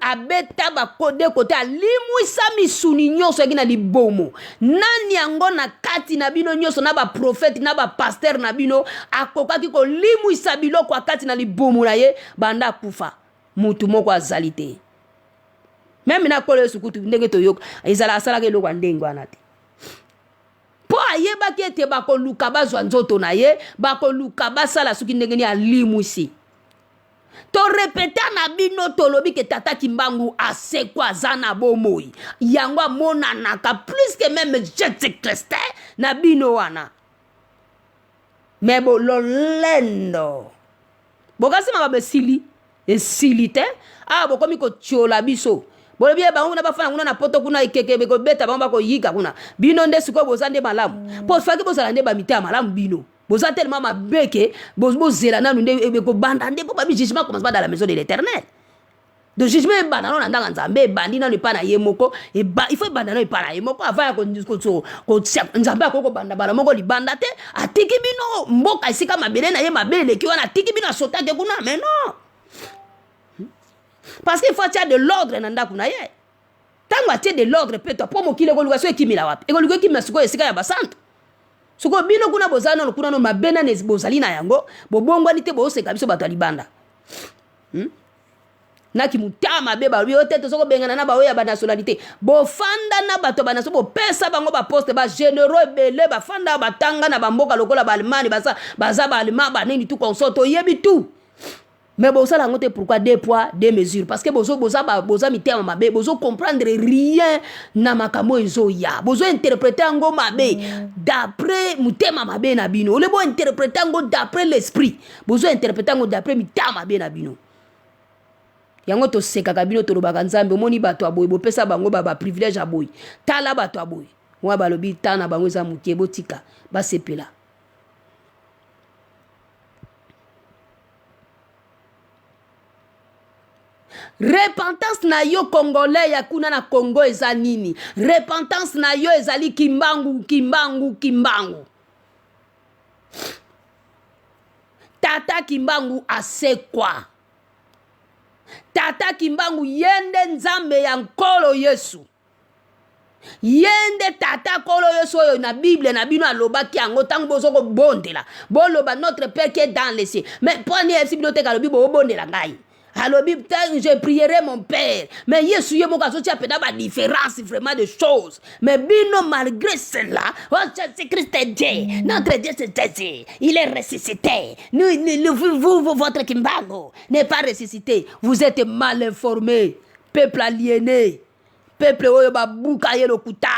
abeta bakode kote alimwisa misuni nyonso yaki na libomo nani yango na kati na bino nyonso na baprofete na bapaster na bino akokaki kolimwisa biloko akati na libomo na ye banda akufa mutu moko azali te. Meme na kolo Yesu kutu ndenge toyoka ezala asalaka eloko ya ndenge wana te po ayebaki ete bakoluka bazwa nzoto na ye bakoluka basala soki ndenge ni alimwisi. To repeta na bino tolobi ke tata kimbangu asekwa zana bomoi yango amonanaka plus que même Jésus Christ na bino wana me bololendo bokasima babesili esili te bokomi kotiola biso bolobi bango na bafana kuna na poto kuna ikeke ko beta bango bako yika kuna bino nde siko bozande malamu po faki bozala nde bamite malamu bino boza tellement mabeke bozela nanu nde ko banda nde po babi jugement commence pas dans la maison de l'Éternel. De jugement e banda na ndanga nzambe bandi na pa na ye moko il faut banda na pa na ye moko avant ko nzambe akoko banda bala moko libanda te atiki bino mboka isika mabele na ye mabele ki wana atiki bino asota ke kuna mais non. Parce qu'il faut tirer de l'ordre na ndako na ye. Tango tirer de l'ordre peut to po mokile ko luka so ekimila wapi e ko luka ekimila siko esika ya basanto. Soko bino kuna bozana no kuna no mabena ne bozali na yango bobongwani te boseka biso bato libanda. Na kimutama beba bi oteto soko bengana na baoya ba nationalité bo fanda na bato bana so bo pesa bango ba poste ba généraux belé ba fanda batanga na bamboka lokola ba Allemagne baza ba Allemand ba nini tout consorto yebi tout. Mais boza la ngote pourquoi 2 poids 2 mesures parce que boza mitema mabe bozo comprendre rien na makambo ezo ya bozo interpréter ngo mabe d'après mitema mabe na bino ole bo interpréter ngo d'après l'esprit bozo interpréter ngo d'après mitema mabe na bino yango to sekaka bino to lobaka nzambe omoni bato aboy bo pesa bango ba privilège aboy tala bato aboy wa balobi tana bango za mutie botika ba sepela. Repentance na yo congolais ya kuna na Congo eza nini? Repentance na yo ezali kimbangu. Tata Kimbangu asekwa. Tata Kimbangu yende nzambe ya nkolo Yesu. Yende tata kolo Yesu oyo na Bible na bino alobaki yango tango bozoko bondela. Boloba notre Père qui est dans les cieux. Mais prenez FC bibliothèque alobi bo bondela ngai. Alors, je prierai mon Père. Mais Yesu ye moka sotia pena ba différence vraiment de choses. Mais bino malgré cela, oh c'est Christ est Dieu. Notre Dieu c'est Jésus. Il est ressuscité. Vous votre Kimbangu n'est pas ressuscité. Vous êtes mal informés. Peuple aliéné. Peuple oyo ba buka ye lokuta.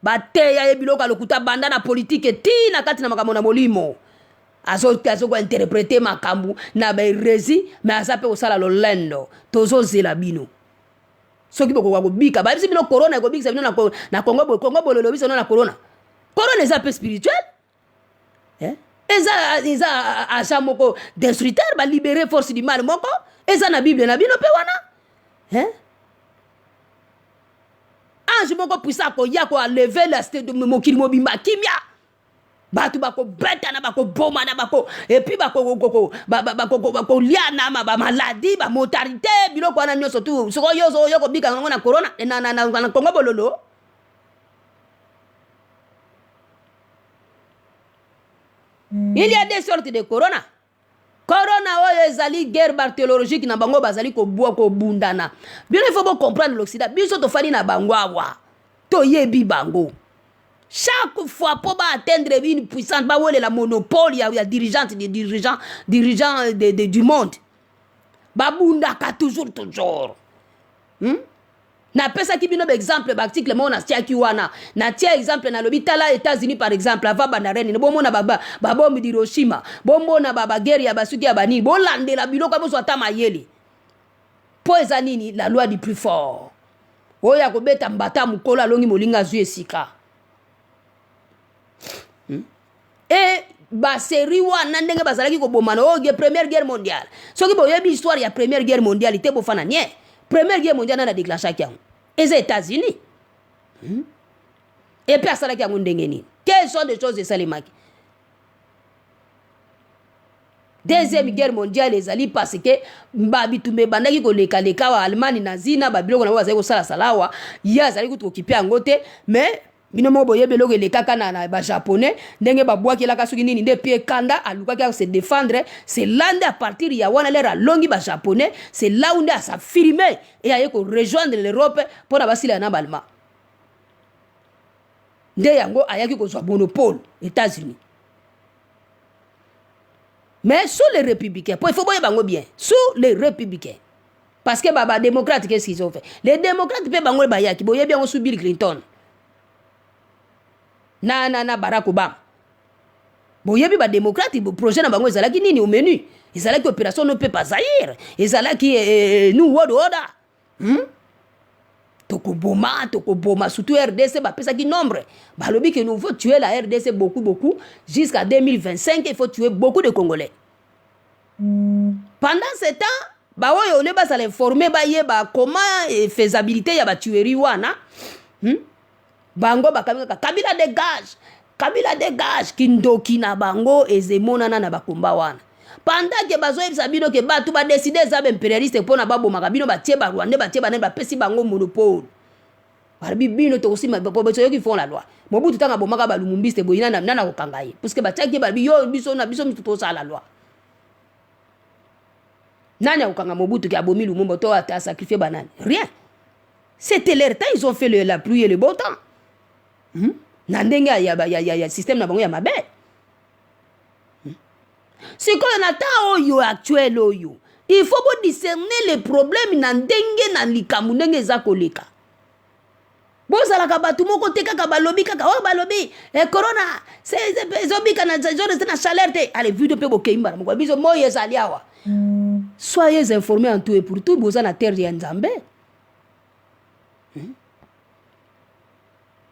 Ba teya ye biloka lokuta banda na politique ti na kati na makambo na molimo. Azo interpréter makambu na ba rezi mais azape osala lolendo tozo zela bino soki boko ko bika ba bino corona ko bika bino na Congo bololo biso na corona eza peu spirituel eza aja moko destructeur ba libérer force du mal moko eza na Bible na bino pe wana ange moko puissant ko ya ko lever la state de mokili mobimba kimia batu bako beta na bako boma na bako et puis bako liana ba maladie ba mortalité biloko wana nyoso tu soko yoko bika ngo na corona na Congo bololo. Il y a des sortes de corona. Corona oyo ezali guerre bactériologique na bango bazali ko bua ko bundana. Bien il faut comprendre l'Occident. Biso to fali na bango awa. To yebi bango. Chaque fois pour atteindre une puissance, la monopole, il y a dirigeants du monde. Babundaka toujours. Na pesa ki bino exemple l'article mo na tia ki wana na tia exemple na lobitala États-Unis par exemple ava bandareni bo mona bombi Hiroshima bo mona baba guerre ya basuki ya bani bo landela biloko bo swata mayele po eza nini la loi du plus fort oya ko beta mbata mukola longi molinga zu esika. Et ba série wana ndenge bazalaki ko bomana oge première guerre mondiale soki boyebi histoire ya première guerre mondiale te bofana nie première guerre mondiale na déclenché yango les États-Unis et puis asalaki yango ndenge nini quelles sont des choses esalemaki deuxième guerre mondiale ezali parce que babitumbe bandaki koleka wa Allemagne nazi na babiloko na bazali kosala salawa ya azali kutokipe yango te mais bino mo boye beloko le kaka na ba japonais ndenge ba bwaki la kasuki nini nde pie kanda alukaki à se défendre c'est là à partir ya wana lera longi ba japonais c'est là où nda s'affirmer et aye ko rejoindre l'Europe pour abasila na balma nde yango ayaki ko zwa monopole États-Unis mais sous les républicains il faut boye bango bien sous les républicains parce que baba démocrate qu'est-ce qu'ils ont fait les démocrates pe bango ba yaki boye bien sous Bill Clinton na Barack Obama boyebi ba démocrate bo projet na bango ezalaki nini au menu ezalaki opération ne peut pas Zaïre ezalaki nous world order tokoboma surtout RDC ba pesa ki nombre balobi que nous faut tuer la RDC beaucoup jusqu'à 2025 il faut tuer beaucoup de Congolais pendant ce temps ba oyo ne ba ça l'informer ba yeba comment faisabilité ya ba tuerie wana bango bakamika Kabila dégage kindoki na bango ezemonana na bakomba wana pendant que bazo yebisa bino ke batu ba décider za impérialiste pona babo makabino batie ba Rwanda batie ba pesi bango monopole barbi bino to aussi ma population qui font la loi Mobutu tanga bomaka ba lumumbiste boyina na nana kokangaye parce que batiaki barbi yo biso mituto sa la loi nani okanga Mobutu ki abomi Lumumba to ata sacrifier banani rien c'était leur temps ils ont fait la pluie et le beau temps na ndenge ya système na bango ya mabe sikoyo na temps oyo actuel oyo il faut vous discerner les problèmes na ndenge na likambo ndenge eza koleka. Bozalaka batu moko te kaka balobi kaka oh balobi corona ezobika na zone na chaleur te. Allez vu de pe bokeimba moko biso moyo ezali awa. Soyez informés en tout et pour tout boza na terre ya Nzambe.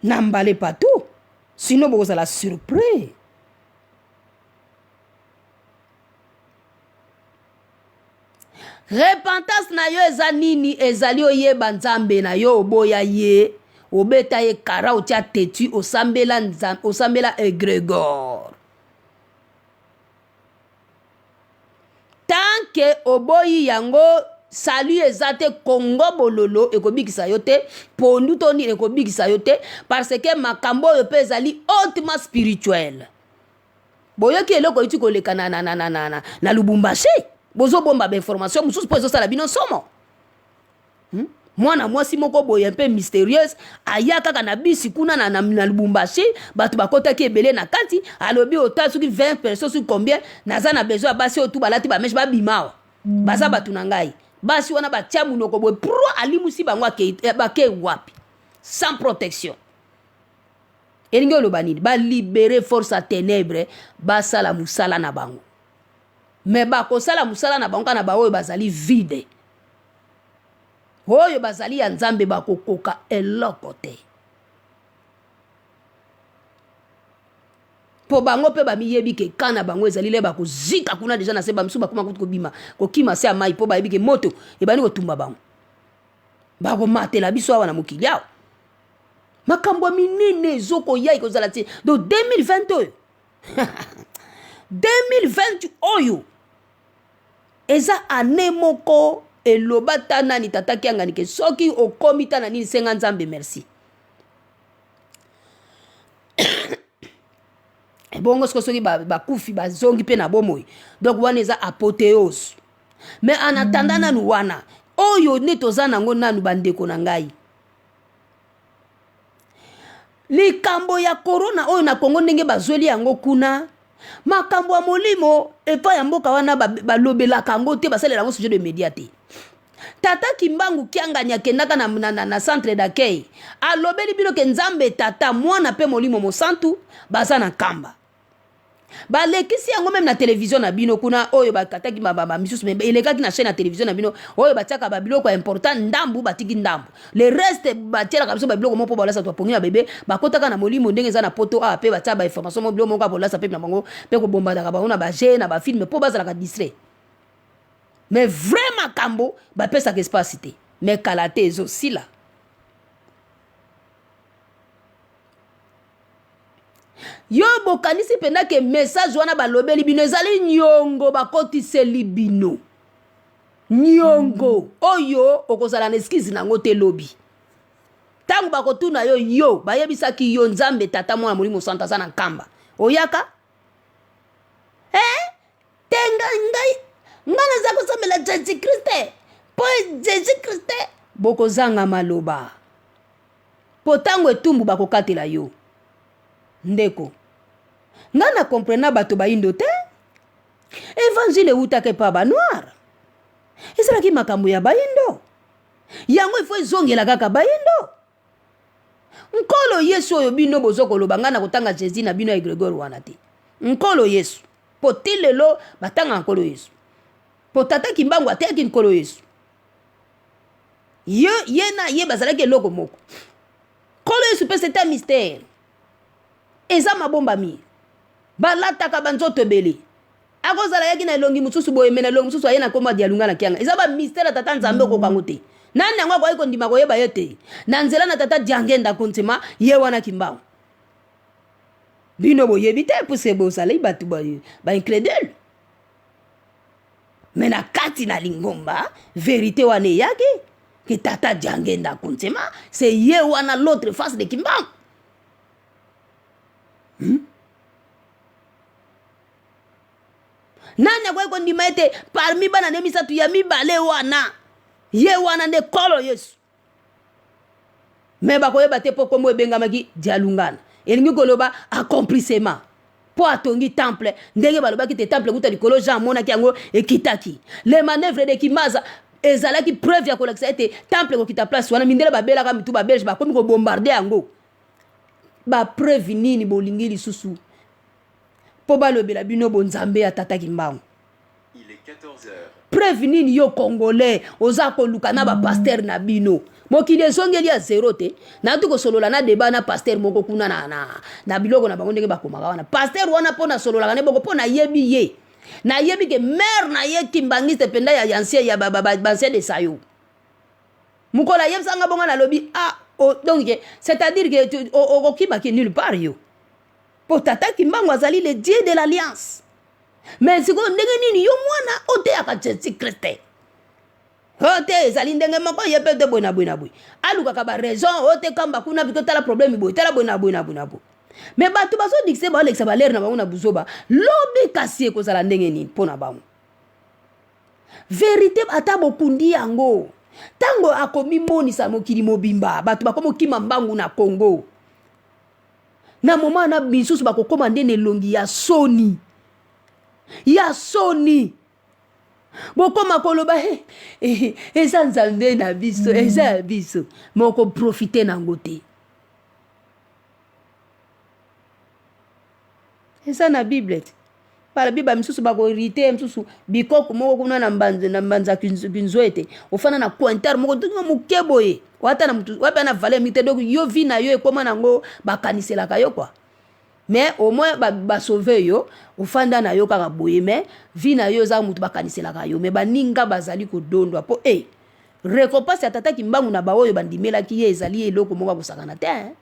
N'emballez pas tout. Sinon vous allez surpris. Repentance na yo eza nini ezali oyeba Nzambe na yo oboya ye obeta ye kara otia tetu osambela Nzambe osambela egrégore. Tant que oboyi yango salut ezate Congo bololo ekobikisa yo te pondu toni ekobikisa yo te parce que makambo yo pe ezali hautement spirituel. Boyoki eloko iti koleka na Lubumbashi bozo bomba ba information mususu po ezo sala bino somo. Mwana mwasi moko boye un peu mystérieuse aya kaka na bisi kuna na Lubumbashi batu bakota ki ebele na kati alobi ota soki 20 personnes sur combien naza na besoin basi otu balati ba mesh ba bimao baza batu na ngai basi wana batia munoko boye pro alimusi bango ke wapi sans protection. Elingi oloba nini ba libérer force à ténèbres basala musala na bango. Mais bakosala musala na bango na ba oyo bazali vide. Oyo bazali ya Nzambe bakokoka eloko te. Po bango pe bamiyebi ke kana bango ezali le bakozika kuna deja na se bamsu bakoma kutu kobima kokima se amai po bayebi ke moto ebani kotumba bango. Bako matela biso awa na mokili awa. Makambo minene ezoko ya ikozala ti do 2020 oyo. 2020 oyo eza ane moko eloba tana ni tataki angani ke soki okomita na nini senga Nzambe merci. Bongo soki bakufi bazongi pe na bomoi. Donc wana eza apothéose. Mais en attendant nanu wana oyo netoza nango nanu bandeko na ngai. Likambo ya corona oyo na Kongo ndenge bazweli yango kuna makambo ya molimo epa ya mboka wana balobelaka yango te basalela yango sujet de média te. Tata Kimbangu kianganya kendaka na centre d'accueil alobeli bino ke Nzambe tata mwana pe molimo mosantu baza na kamba. Balekisi yango même na télévision na bino kuna oyo bakataki misusu mais elekaki na chaîne na télévision na bino oyo batiaka babiloko important ndambu batiki ndambu le reste batiela kabiso babiloko moko bolasa to pongi na bébé bakotaka na molimo ndenge za na poto a pe batia ba information mo biloko moko bolasa pe na bango pe ko bomba daka ba na ba jeune na ba film po bazala ka distrait. Mais vraiment kambo ba pesa que espace té mais kalate ezo sila. Yo bokanisi penda ke message wana balobeli bino ezali nyongo bakotiseli bino. Nyongo oyo okozala na excuse nango te lobi. Tangu bakotuna yo bayebisaki yo Nzambe tata mwana molimo santa za na nkamba. Oyaka? Tenga ngai ngana za kosambela Jésus Christ. Po Jésus Christ bokozanga maloba. Po tangu etumbu bakokatela yo. Ndeko ngana comprena bato baindo te évangile utake pa ba noir ezalaki makambo ya baindo yango ifo ezongela kaka baindo nkolo Yesu oyo bino bozokoloba ngana kotanga Jésus na bino ya Grégoire wana te nkolo Yesu po tilelo batanga nkolo Yesu po tata Kimbangu ateki nkolo Yesu ye na ye bazalaki eloko moko nkolo Yesu pe c'est un mystère. Eza mabomba mi balataka banzoto ebele akozala yaki na elongi mususu boye mena elongi mususu ayena koma dialunga na kianga eza ba mystère tata Nzambe okokango te nani yango akoki kondima koyeba ye te na nzela na tata Diangenda kontima ye wana Kimbangu bino boyebi te puse bozalaki bato ba incrédule mais na kati na lingomba vérité wana eyaki ke tata Diangenda kontima c'est ye wana l'autre face de Kimbangu. Nani akoki kondima ete parmi bana ne misatu ya mibale wana ye wana nde kolo Yesu me bakoyeba te po kombo ebengamaki dialungana elingi koloba accomplissement po atongi temple ndenge balobaki te temple kuta likolo Jean monaki yango ekitaki les manœuvres de Kimaza ezalaki preuve ya kolakisa ete temple kokita place wana mindele babelaka mitu babelge bakomi kobombarde yango bapreuve nini bolingi lisusu po balobela bino bonzambe ya tata Kimbangu.
Il est 14h.
Preuve nini yo congolais oza koluka na bapaster na bino mokili ezongeli ya zero te natu kosolola na deba na paster moko kuna na biloko na bango ndenge bakomaka wana paster wana mpo na sololaka ne boko mpo na yebi ye na yebi ke mère na ye kimbangiste penda ya ancien ya bancien de sayo mukola yebisanga bonga na lobi donc c'est-à-dire que okokimaki nulle part yo po tata Kimbangu azali le dieu de l'alliance mais sikoyo ndenge nini yo mwana oteyaka Jésus Christ ote ezali ndenge moko ye mpe te boye na boye na boye alukaka baraison ote kamba kuna biko tala problème boye tala boye na boye na boye na boye mais bato bazodikise baolekisa balere na bango na buzoba lobi kasi ekozala ndenge nini mpo na bango vérité ata bokundi yango ntango akomimonisa mokili mobimba bato bakomokima mbangu na Congo na moma na bisusu bakokoma nde na elongi ya soni bokoma koloba eza nzambe na biso eza ya biso moko profite nango te eza na bible te pala biba misusu bakorite misusu bikoko moko kuna na mbanza kinzo ete ofana na pointeur moko tunga mukebo ye wata na mutu wapa na valeur mite donc yo vi na yo ekoma nango bakaniselaka yo kwa mais au moins ba sauver yo ofanda na yo kaka boye mais vi na yo za mutu bakaniselaka yo mais baninga bazali kodondwa po récompense ya tata Kimbangu na baoyo bandimelaki ye ezali eloko moko kosakana te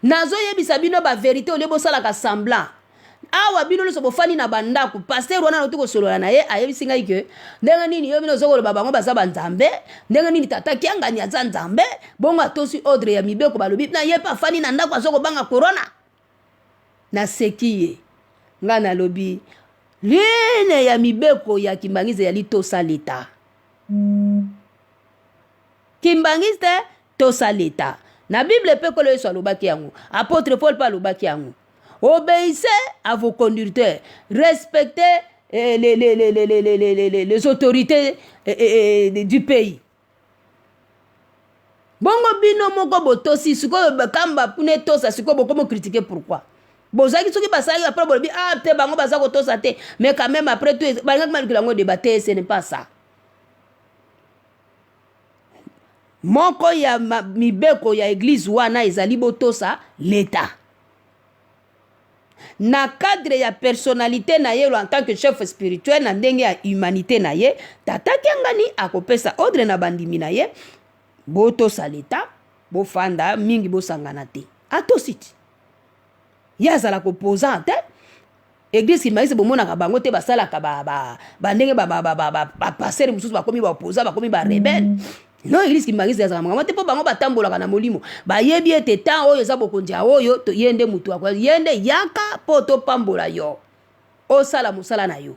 nazo yebisa bino ba vérité ole bosalaka semblant awa bino loso bofani na bandako pasteur wana notuko solola na ye ayebisi ngai ke ndenge nini yo bino zokoloba bango baza banzambe ndenge nini tata Kiangani aza nzambe bongo atosi ordre ya mibeko balobi na ye pa fani na ndako azokobanga corona na seki ye nga nalobi lene ya mibeko ya Kimbangiste yali tosa leta Kimbangiste tosa leta na Bible pe kolo yeso alobaki yango apôtre Paul pa alobaki yango obéissez à vos conducteurs respectez les autorités du pays bongo bino moko botosi sikoyo bakamba pune tosa sikoyo bokomo critiquer pourquoi bozaki soki basali après bolobi te bango baza kotosa te mais quand même après tout balingaki malikila ngo débattre ce n'est pas ça moko ya mibeko ya église wana ezali botosa l'État na cadre ya personnalité na ye en tant que chef spirituel na ndenge ya humanité na ye tata Kiangani akopesa ordre na bandimi na ye botosa l'État bofanda mingi bosangana te atositi ya zala kopposant te église Kimbangiste bomonaka bango te basalaka bandenge passer mususu bakomi ba opposant bakomi ba rebelle non église Kimbangiste yazaka mangama te po bango batambolaka na molimo bayebi ete temps oyo eza bokonzi ya oyo to yende mutu akwa yende yaka po topambola yo osala mosala na yo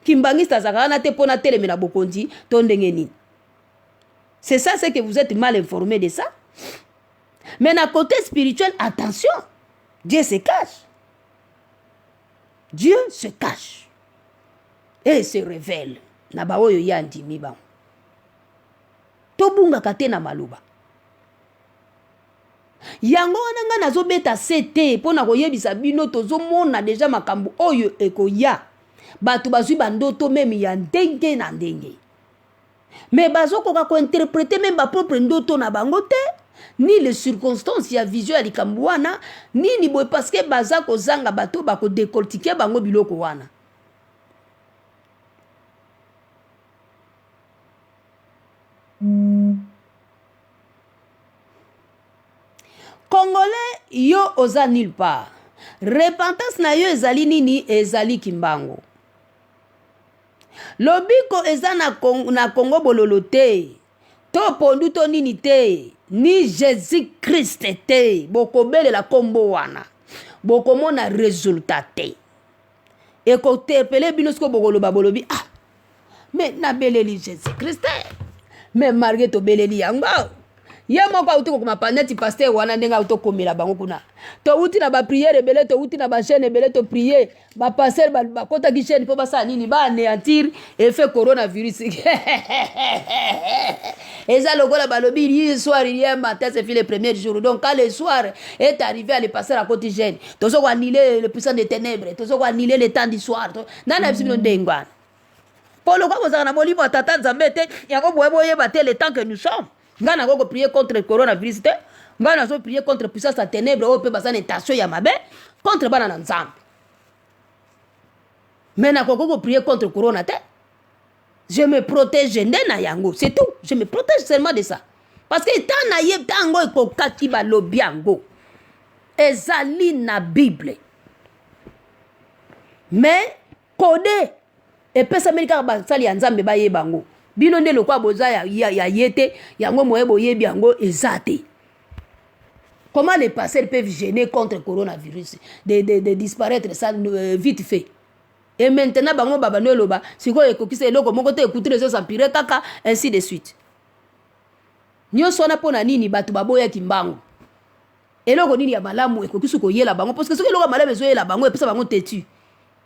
Kimbangiste azaka wana te mpo na telemela bokonzi to ndenge nini c'est ça c'est que vous êtes mal informé de ça mais na côté spirituel attention Dieu se cache et se révèle na ba oyo ya ndimi bango tobungaka te na maloba yango wana nga nazobeta sete mpo na koyebisa bino tozomona deja makambo oyo ekoya bato bazwi bandoto meme ya ndenge na ndenge me bazokoka kointerprete meme bapropre ndoto na bango te ni les circonstances ya vision ya likambo wana nini boye parceke baza kozanga bato bakodecortike bango biloko wana Congolais yo oza nulle part repentance na yo ezali nini ezali Kimbangu lobiko eza na Congo bololo te to pondu to nini te ni Jésus Christ te bokobelela kombo wana bokomona résultat te ekotepele bino siko bokoloba bolobi mais nabeleli Jésus Christ mais malgré tobeleli yango ye moko auti kokoma paneti pasteur wana ndenge auti okomela bango kuna touti na bapriere ebele touti na bachaîne ebele toprie bapasteur bakotaki chaîne mpo basala nini baanéantir effet coronavirus eza lokola balobi hier soir hier matin c'est fait le premier jour donc quand le soir est arrivé à le passer à côté jeune tozo ko annuler le puissant des ténèbres tozo ko annuler le temps du soir nana bisino ndengwana polo kwa bozaka na molimo tata nzambe te yango boyeba te le temps que nous sommes ngana ko prier contre le coronavirus te ngana so prier contre puissance des ténèbres o pe basana tentation ya mabe contre bana na nzambe mais na ko prier contre corona te. Je me protège na yango, c'est tout. Je me protège seulement de ça. Parce que tant na yeb tango ekokaki balobi yango. Ezali na Bible. Mais kode epesa Amerika basali ya nzambe ba yebango. Bino nde lokwa boza ya yete yango moyebo yebi yango ezate. Comment les pasteurs peuvent gêner contre le coronavirus de disparaître ça vite fait. Et maintenant, bango baba no loba, siko ekokisa eloko moko te écouter les autres empire kaka ainsi de suite. Nyonso na pona nini batu baboya kimbango. Eloko nini ya malamu ekokisa ko yela bango parce que ce que eloko malamu ezo yela bango epesa bango tetu.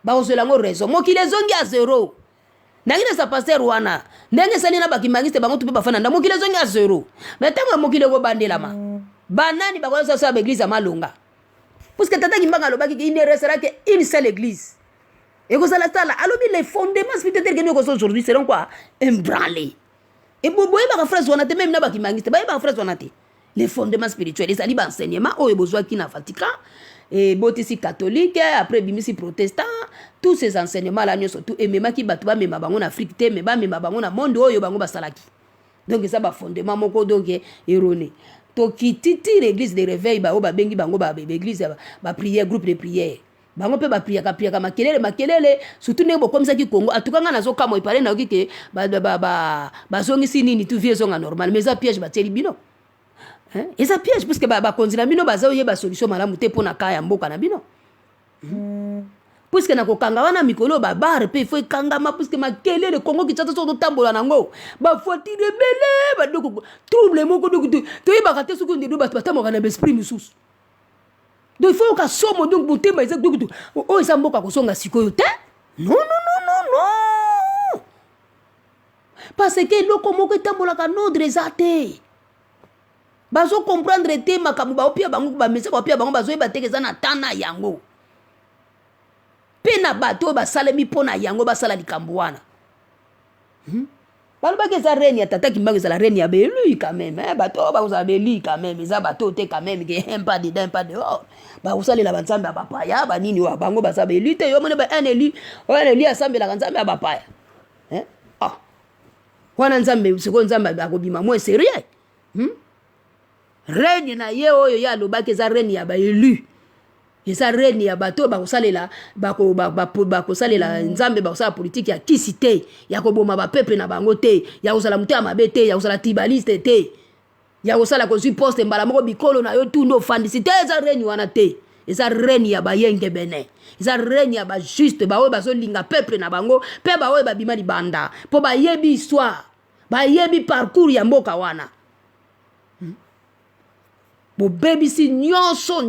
Ba ozola ngo raison. Moki les ongi à zéro. Nangina sa pasteur wana. Ndenge sali na bakimangiste bango tupe bafana nda moki les ongi à zéro. Mais tango moki le go bandela ma. Banani bakoza sa église à malonga. Parce que tata kimbanga lobaki il ne restera qu'une seule église. Et que ça alors les fondements spirituels que nous aujourd'hui seront quoi ébranlés. Et pour boire ma phrase on a même na baki mangiste ba ba phrase on a les fondements spirituels les ali ba enseignement o besoin qui na Vatican et botisi catholique après bimisi protestant tous ces enseignements là nous surtout et même qui batuba même bango en Afrique te mais ba même bango na monde oyo bango basalaki. Donc ça ba fondement moko donc erroné. To kititi l'église de réveil ba o ba bengi bango ba église ba prière groupe de prière. Bango pe ba priaka makelele surtout ne bo comme ça ki Congo atukanga nazo kamo ipale na okike ba zongi si nini tu vie zonga normal mais ça piège ba teli bino hein et ça piège parce que ba konzina bino baza oyeba solution malamu te pona kaya mboka na bino puisque na kokanga wana mikolo ba bar pe faut kangama puisque makelele Congo ki tsato so tambola nango ba foti rebele ba doko trouble moko doko to yeba ka te suku ndido ba tamoka na esprit mususu. Donc il faut que somo donc boté mais ça donc oh ça mboka ko songa sikoyo te non parce que loko moko tambola ka nodre zate bazo comprendre te makamu ba opia bango ba mesa ba opia bango bazo yeba tekeza na tana yango pena bato ba salemi pona yango ba sala likambo wana Balba que ça règne tata qui m'a la règne à Bélu quand même bato ba vous avez lu quand même ils a bato te quand même qui un pas dedans pas dehors ba vous allez la banzambe ba papaya ba nini wa bango ba sabe lu te yo mone ba un élu assemble la banzambe ba papaya hein ah wana nzambe siko nzambe ba ko bima moins sérieux règne na ye oyo ya loba que ça règne ya ba élu eza reni ya bato bakosalela bakosalela nzambe bakosala politique ya kisi te ya koboma bapeple na bango te ya kosala moto ya mabe te ya kosala tribaliste te ya kosala kozwi poste mbala moko bikolo na yo tundo ofandisi te eza reni wana te eza reni ya bayenge bene eza reni ya bajuste baoyo bazolinga peple na bango mpe baoyo babima libanda mpo bayebi histoire bayebi parcours ya mboka wana bo baby si nyonso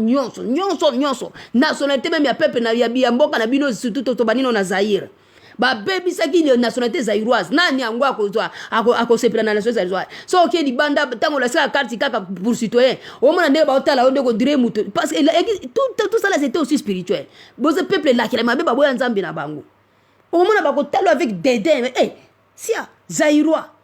nationalité même ya peuple na ya mboka na bino surtout to banino na Zaire ba baby saki le nationalité zairoise nani yango akosepela na nationalité zairoise so ok di banda tango la sala carte kaka pour citoyen au moins ndé ba otala onde ko dire muto parce que tout ça là c'était aussi spirituel bo ce peuple là qui la mabe ba boya nzambe na bango au moins ba ko talo avec dédain eh sia zairois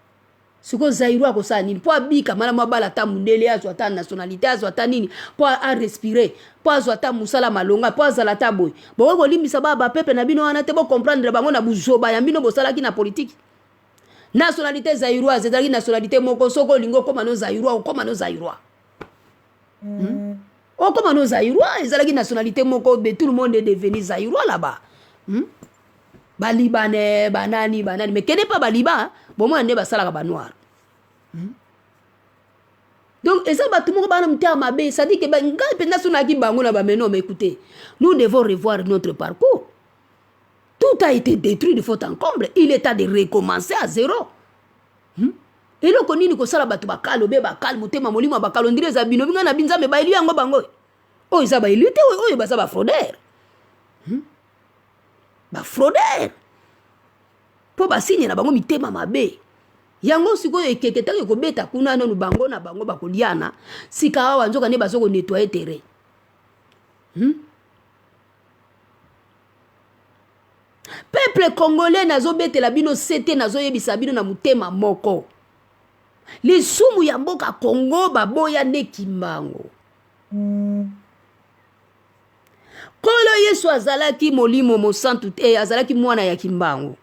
siko zairwa ko sa nini po abika mala mabala ta mundele azo ata nationalité azo ata nini po a respirer po azo ata musala malonga po azala ta boy bo ko limbisa ba peuple na bino wana te bo comprendre bango na buzoba ya bino bosala ki na politique nationalité zairwa c'est-à-dire nationalité moko soko lingo koma no zairwa koma no zairwa o koma no zairwa ezala ki nationalité moko be tout le monde est devenu zairwa là-bas ba libanais banani mais kene pas ba liban bon moi ne ba sala ba noir donc et ça ba tout le monde ba na mtia mabe ça dit que ba ngai penda sona ki bango na ba mais non mais écoutez nous devons revoir notre parcours tout a été détruit de faute en comble il est temps de recommencer à zéro eloko nini kosala bato bakalo be bakalo motema molimo bakalo ndire za bino binga na binzambe baili yango bango oyo eza baili te oyo baza bafraudeur bafraudeur mpo basinye na bango mitema mabe yango sikoyo ekeketaki ekobeta kuna nanu bango na bango bakoliana sika awa nzoka nde bazokonettoye terrain peuple congolais nazobetela bino sete nazoyebisa bino na motema moko lisumu ya mboka Congo baboya nde kimbango kolo Yesu azalaki molimo mosantu azalaki mwana ya kimbango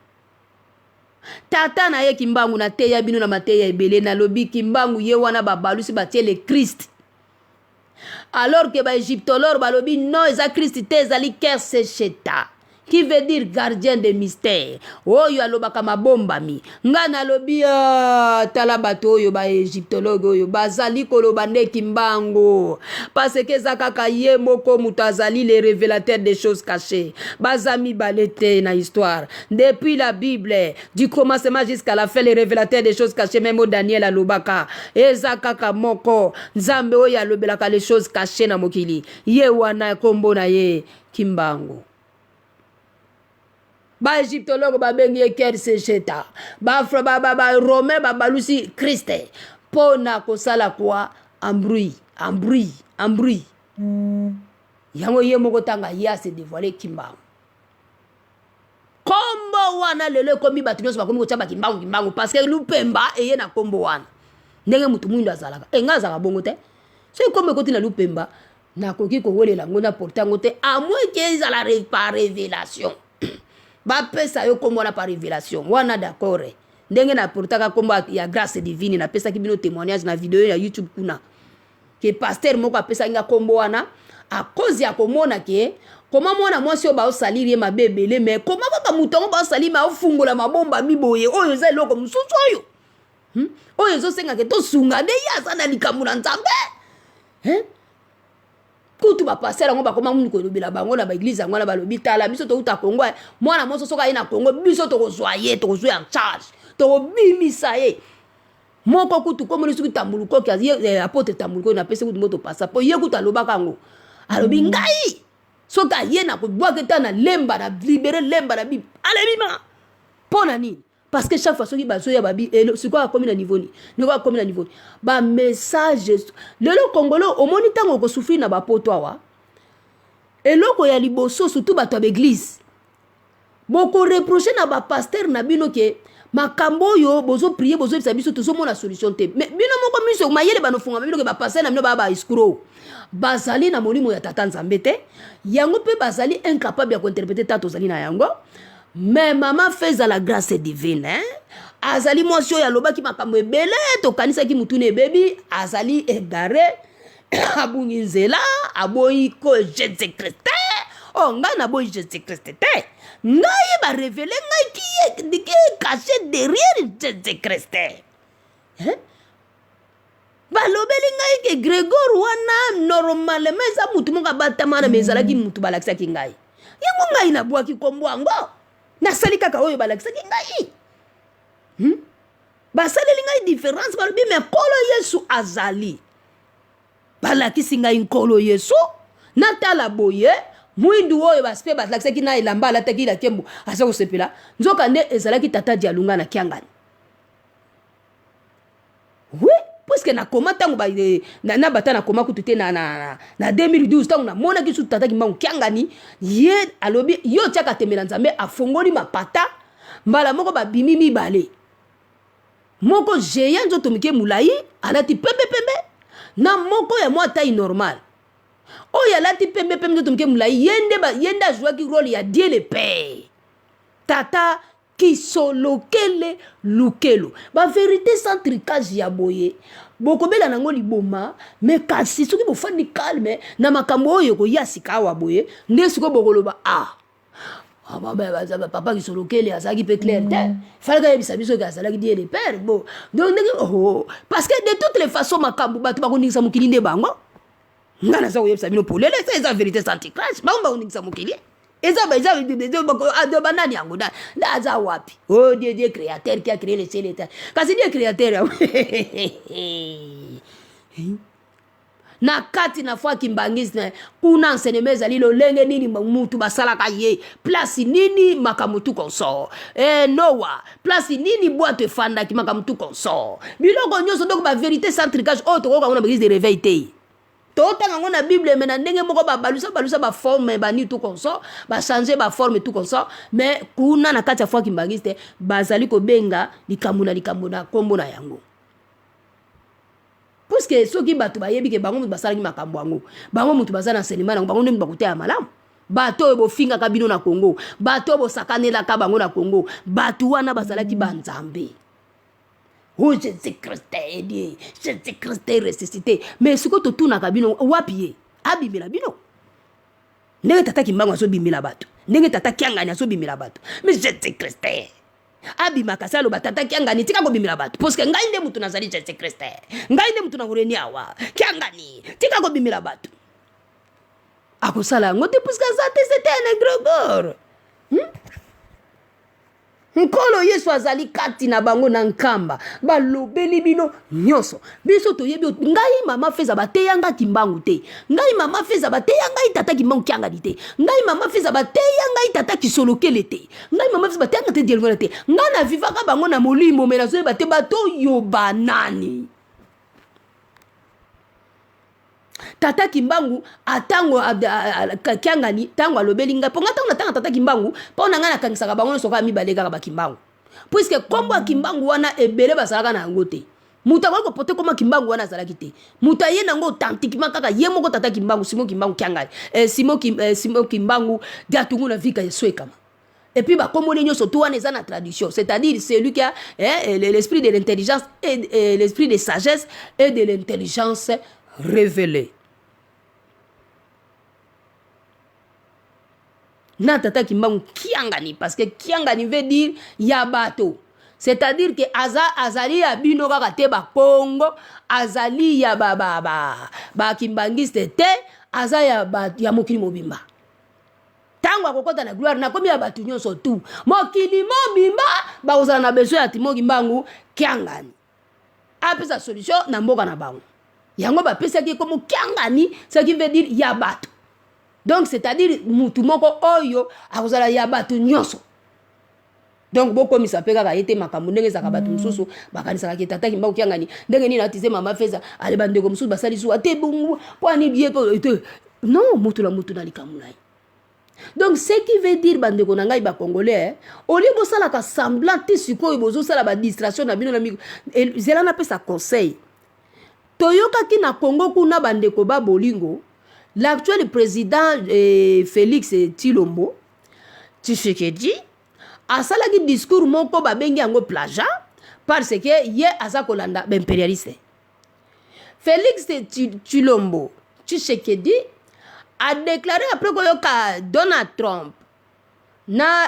tata na ye kimbangu na teya bino na mateya ebele na lobi kimbangu ye wana babalusi batie le Christ alors que ba égyptologue balobi non eza Christ te ezali Kersecheta qui veut dire gardien de mystère oyo alobaka mabombami nga nalobi tala bato oyo ba égyptologue oyo bazali koloba nde kimbangu parce que eza kaka ye moko muto azali le révélateur des choses cachées bazami balete na histoire depuis la Bible du commencement jusqu'à la fin le révélateur des choses cachées même Daniel alobaka eza kaka moko nzambe oyo alobelaka les choses cachées na mokili ye wana kombo na ye kimbangu ba égyptologue babengi Kersecheta ba romain babalusi Christ pona kosala kwa embrouille yango ye moko tanga ya se dévoiler kimbangu kombo wana lelo komi bato nyonso bakomi kotia kimbangu parce que lupemba eye na kombo wana ndenge mutu mwindo azalaka nga azalaka bongo te so kombo ekoti na lupemba nakoki kowelela ngo na portango te à moins que ezala par révélation bapesa yo kombo wana par révélation wana d'accord ndenge na portaka kombo ya grâce divine na pesa ki bino témoignage na vidéo ya YouTube kuna ke pasteur moko apesa nga kombo wana a cause ya komona ke koma mwana mwasi oyo baosaliri ye mabebele me koma kaka mutu yango baosaliri baofungola mabomba miboye oyo eza eloko mosusu oyo oyo ezosengaka tosunga nde ye aza na likambo na nzambe kutu bapaster yango bakoma mundu kolobela bango na baeglise yango na balobi tala biso touta Congo mwana moso soka ye na Congo biso tokozwa ye tokozwa en charge tokobimisa ye moko kutu komoni soki tambuluko ki apote tambuluko na pese kutu moto pasa po ye kutu alobaka yango alobi ngai soki aye na kobwaka ta na lemba na libere lemba na bible alebima mpona nini parce que chaque fois soki bazoya babi sikoyo akomi na niveau ni niko akomi na niveau ba message lelo kongolo omoni ntango okosufri na bapoto awa eloko ya liboso surtout bato ya baeglise bokoreproche na bapaster na bino ke makambo oyo bozoprie bozobisa biso tozomona solution te mais bino moko miso mayele banofunga bino ke bapaster na bino baba escroc bazali na molimo ya tata nzambe te yango mpe bazali incapable ya kointerprete ta tozali na yango mais maman fait à la grâce divine azali mwasi oyo alobaki makambo ebele tokanisaki mutu na ebebi azali egare abungi nzela aboyi ko Jésus Christ ngai naboyi Jésus Christ te ngai barevele ngai ki caché derrière Jésus Christ balobeli ngai ke Grégoire wana normalement eza mutu moko abatama na mezalaki mutu balakisaki ngai yango ngai nabwaki kombo yango nasali kaka oyo balakisaki ngai basaleli ngai différence balobi me nkolo Yesu azali balakisi ngai nkolo Yesu natala boye mwindu oyo baspe balakisaki na elamba alataki la kembo asa kosepela nzoka nde ezalaki tata dialunga na kiangani oui puisque na koma tango na bata na koma kutu te na 2012 tango na mona kisu tata kimbangu kiangani ye alobi yo tiaka temela nzambe afongoli mapata mbala moko babimi mibale moko jeya nzoto mike mulai alati pembe na moko ya mwa taille normal oyo alati pembe nzoto mike mulai yende ajouaki rôle ya Dieu le Père tata kisolokele lukelo ba vérité sans tricage ya boye bokobela nango liboma mais kasi soki bofandi calme na makambo oyo koya sika wa boye nde siko bokoloba papa kisolokele azaki pe clair te fallait que yebisa biso ke azalaki Dieu le Père bon donc parce que de toutes les façons makambo bato bakondingisa mokili nde bango nga naza koyebisa bino polele eza vérité sans tricage bango bakondingisa mokili eza banani yango aza wapi? Oh Dieu créateur qui a créé le ciel et terre. Kasi Dieu créateur na kati na fois kimbangisi na kuna enseignement ezali lolenge nini mutu basalaka ye place nini makamutu konso Noah place nini boîte fanda ki makamutu konso biloko nyonso donc ba vérité sans tricage autre ko ngona brise de réveil te totanga ngona bible mena ndenge moko balusa ba forme bani tout konso ba changer ba forme tout konso mais kuna na kati ya fois kimbangisi te bazali ko benga likambo na kombo na yango. Parce que ceux qui battent bayebi ke bango mutu basalaki makambo yango bango mutu bazana enseignement nango bango ndenge bakuteya malamu bato oyo bofingaka bino na Congo bato oyo bosakanelaka bango na Congo bato wana bazalaki banzambe. Oh Jésus Christ aidé, Jésus Christ ressuscité, mais ce que totunaka bino wapi ye abimela bino ndenge tata kimbango aso bimela bato ndenge tata kiangani aso bimela bato mais Jésus Christ abimaka salo batata kiangani tika kobimela bato parce que ngai nde mutu nazali Jésus Christ ngai nde mutu na ngoreni awa kiangani tika kobimela bato akosala yango te parce que azate c'était un égrégore nkolo Yesu azali kati na bango na nkamba balobeli bino nyonso biso toyebi ngai mama feza bateyanga kimbangu te ngai mama feza bateyanga itata kimbangu kiangani te ngai mama feza bateyanga itata kisolokele te ngai mama feza bateyanga te dielngona te ngai na vivaka bango na molimo mena zoye bate bato yo banani tata kimbangu atango kiangani tango alobeli ngai ponga tango natanga tata kimbangu pona ngai nakangisaka bango nyonso kaka mibale kaka bakimbangu puisque kombo ya kimbangu wana ebele bazalaka na yango te mutu akoki kopote kombo ya kimbangu wana azalaki te mutu aye nango authentiquement kaka ye moko tata kimbangu Simon Kimbangu kiangani Simon Kimbangu diatungu na vika yeso ekama. Et puis, comme on est surtout en la tradition, c'est-à-dire c'est lui qui a l'esprit de l'intelligence et l'esprit de sagesse et de l'intelligence révélée. Na tata kimbangu kiangani parce que kiangani veut dire yabato. C'est-à-dire que azali ya bino kaka te ba Congo, azali ya ba kimbangiste te, azali ya mokili mobimba. Tango akokota na gloire na komi ya batu nyonso tu mokili mobimba bakozala na besoin ya Timo Kimbangu kiangani apesa solution na mboka na bango yango bapesaki komo kiangani ce qui veut dire ya batu donc c'est-à-dire mutu moko oyo akozala ya batu nyonso donc bokomisa mpe kaka ye te makambo ndenge ezalaka bato mosusu bakanisaka ke tata Kimbangu kiangani ndenge nini atize mama feza ale bandeko mosusu basali suwa te bungu po ani bie te non mutu na mutu na likambo na ye. Donc, ce qui veut dire, bande konanga iba congolais, au lieu de ça, la semblant, tissuko, ibozo, ça, la distraction, na bino, et zela n'a pas sa conseil. Toyoka ki na Congo, kuna bande koba bolingo, l'actuel président Félix Tshilombo, Tshisekedi, a salaki discours moko babengi yango plaja, parce que ye aza kolanda impérialiste. Félix Tshilombo, Tshisekedi, a déclaré après que Donald Trump na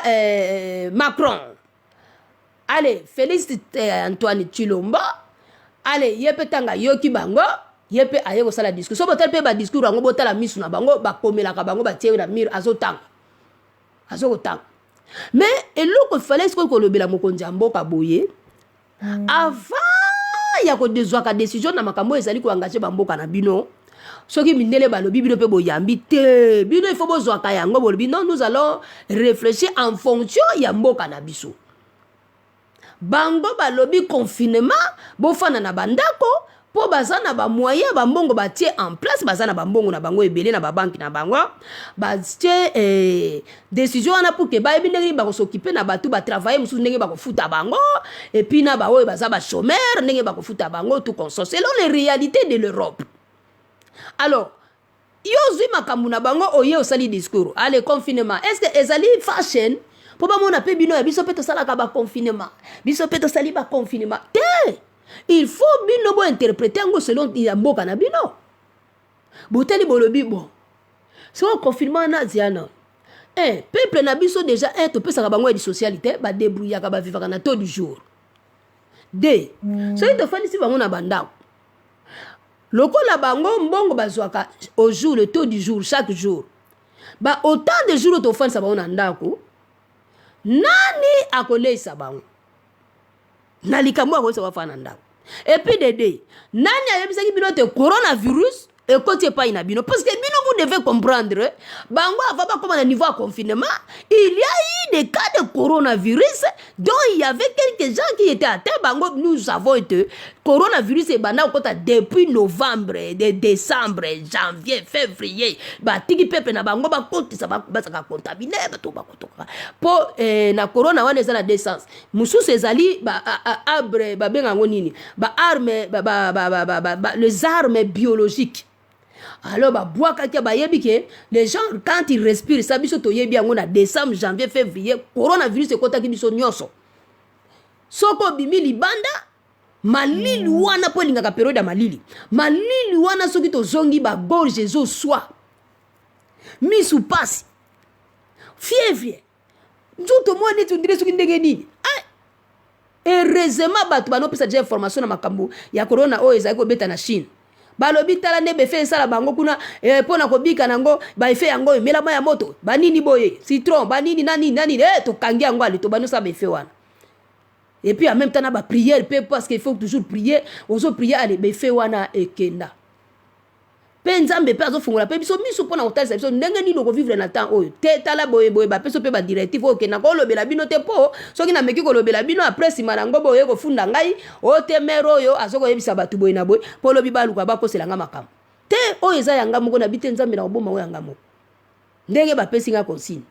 Macron allez Félix Antoine Tshilombo allez yepe tanga yoki bango yepe aye ko sala discours so botel pe ba discours ngo botala misu na bango ba komelaka bango ba tie na mur azotanga mais eloko fallait ce ko lobela mokonzi mboka boye avant ya ko dezwaka décision na makambo ezali ko engager ba mboka na bino. Ce qui mindele balobi bino pe boyambi te bino il faut bozwaka yango bolobi non nous allons réfléchir en fonction ya mboka na biso bango balobi confinement bofana na bandako po bazana ba moyen ba mbongo batie en place bazana ba mbongo na bango ebele na ba banki na bango batie décision wana pour que ba ebi ndenge ba ko s'occuper na batu ba travailler musu ndenge ba ko futa bango et puis na ba oyo baza ba chômeur ndenge ba ko futa bango tout consort selon les réalités de l'Europe. Alors, yozui makambu na bango oye osali discours. Allez, confinement. Est-ce que ezali fashion? Pour ba mona pe bino ya biso pe to sala ka ba confinement. Biso pe to sali ba confinement. Te! Il faut bino bo interpréter ngo selon ya mboka na bino. Boteli bolobi bon. So confinement na ziana. Peuple na biso déjà to pe sala bango ya socialité ba débrouiller ka ba vivre na tout du jour. D. So ito fani si bango na bandako. Loko la bango mbongo bazwaka au jour le taux du jour chaque jour ba autant de jours tofanisa bango na ndako nani akoleisa bango na likambo akoleisa bafana na ndako et puis dede nani ayebisaki bino te coronavirus ekoti epai na bino parce que bino vous devez comprendre bango avant bakoma na niveau ya confinement il y a eu des cas de coronavirus dont il y avait quelques gens qui étaient atteints bango nous avons été coronavirus ebanda okota depuis novembre de décembre janvier février batiki peuple na bango bakotisa basaka contamine bato bakotoka po na corona wana eza na deux sens mosusu ezali arbre babenga yango nini les armes biologiques. Alors, les gens, quand ils respirent, ça biso toyebi yango na décembre, janvier, février, coronavirus est kota ki biso nyoso. Soko bimi libanda, malili wana po lingaka période ya malili. Malili wana soki to zongi ba gorge zo soi. Misu pasi. Fièvre. Nzoto mo neti ndire soki ndenge nini. Heureusement bato banopesa déjà information na makambo ya corona oyo ezali kobeta na Chine. Balobi tala nde befe esala bango kuna pona kobika nango ba efe yango emela ya moto banini boye citron banini nani tokangi yango ali to banosa befe wana et puis en même temps na ba prière parce qu'il faut toujours prier ozo prier ale befe wana ekenda pe nzambe pe azofungola pe biso miso pona kotalisa biso ndenge nini okovivre na temps oyo te tala boye bapeso pe badirective oyo okenda kolobela bino te po soki nameki kolobela bino après nsima nango boye kofunda ngai ote mere oyo azokoyebisa bato boye na boye mpo olobi baluka bakoselanga makambo te oyo eza yanga moko na bite nzambe na koboma oyo yanga moko ndenge bapesi nga consigne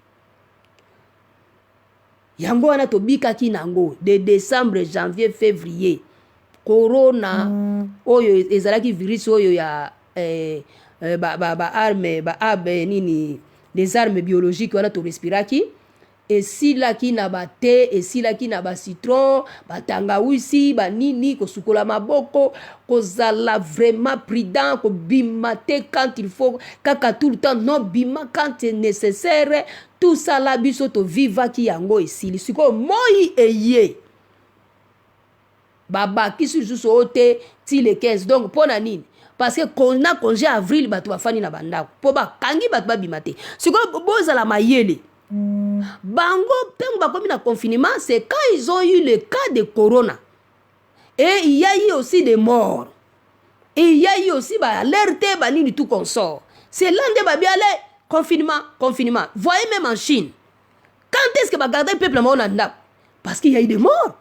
yango wana tobikaki nango de décembre janvier février corona oyo ezalaki virus oyo ya nini des armes biologiques wana to respiraki esilaki na ba te esilaki na ba citron batangawisi banini kosukola maboko kozala vraiment prudent kobima te quand il faut kaka tout le temps non bima quand c'est nécessaire tout ça la biso to vivaki yango esili siko moi eye babaki susu ote ti le 15 donc pona nini parce que qu'on a congé avril bato bafani na bandako po bakangi bato babima te sikoyo bozala mayele bango ntango bakomi na confinement c'est quand ils ont eu le cas de corona et il y a eu aussi des morts et il y a eu aussi alerte banini tout consort c'est là nde babi ale confinement voyez même en Chine quand est-ce que bagarde le peuple mao na ndako parce qu'il y a eu des morts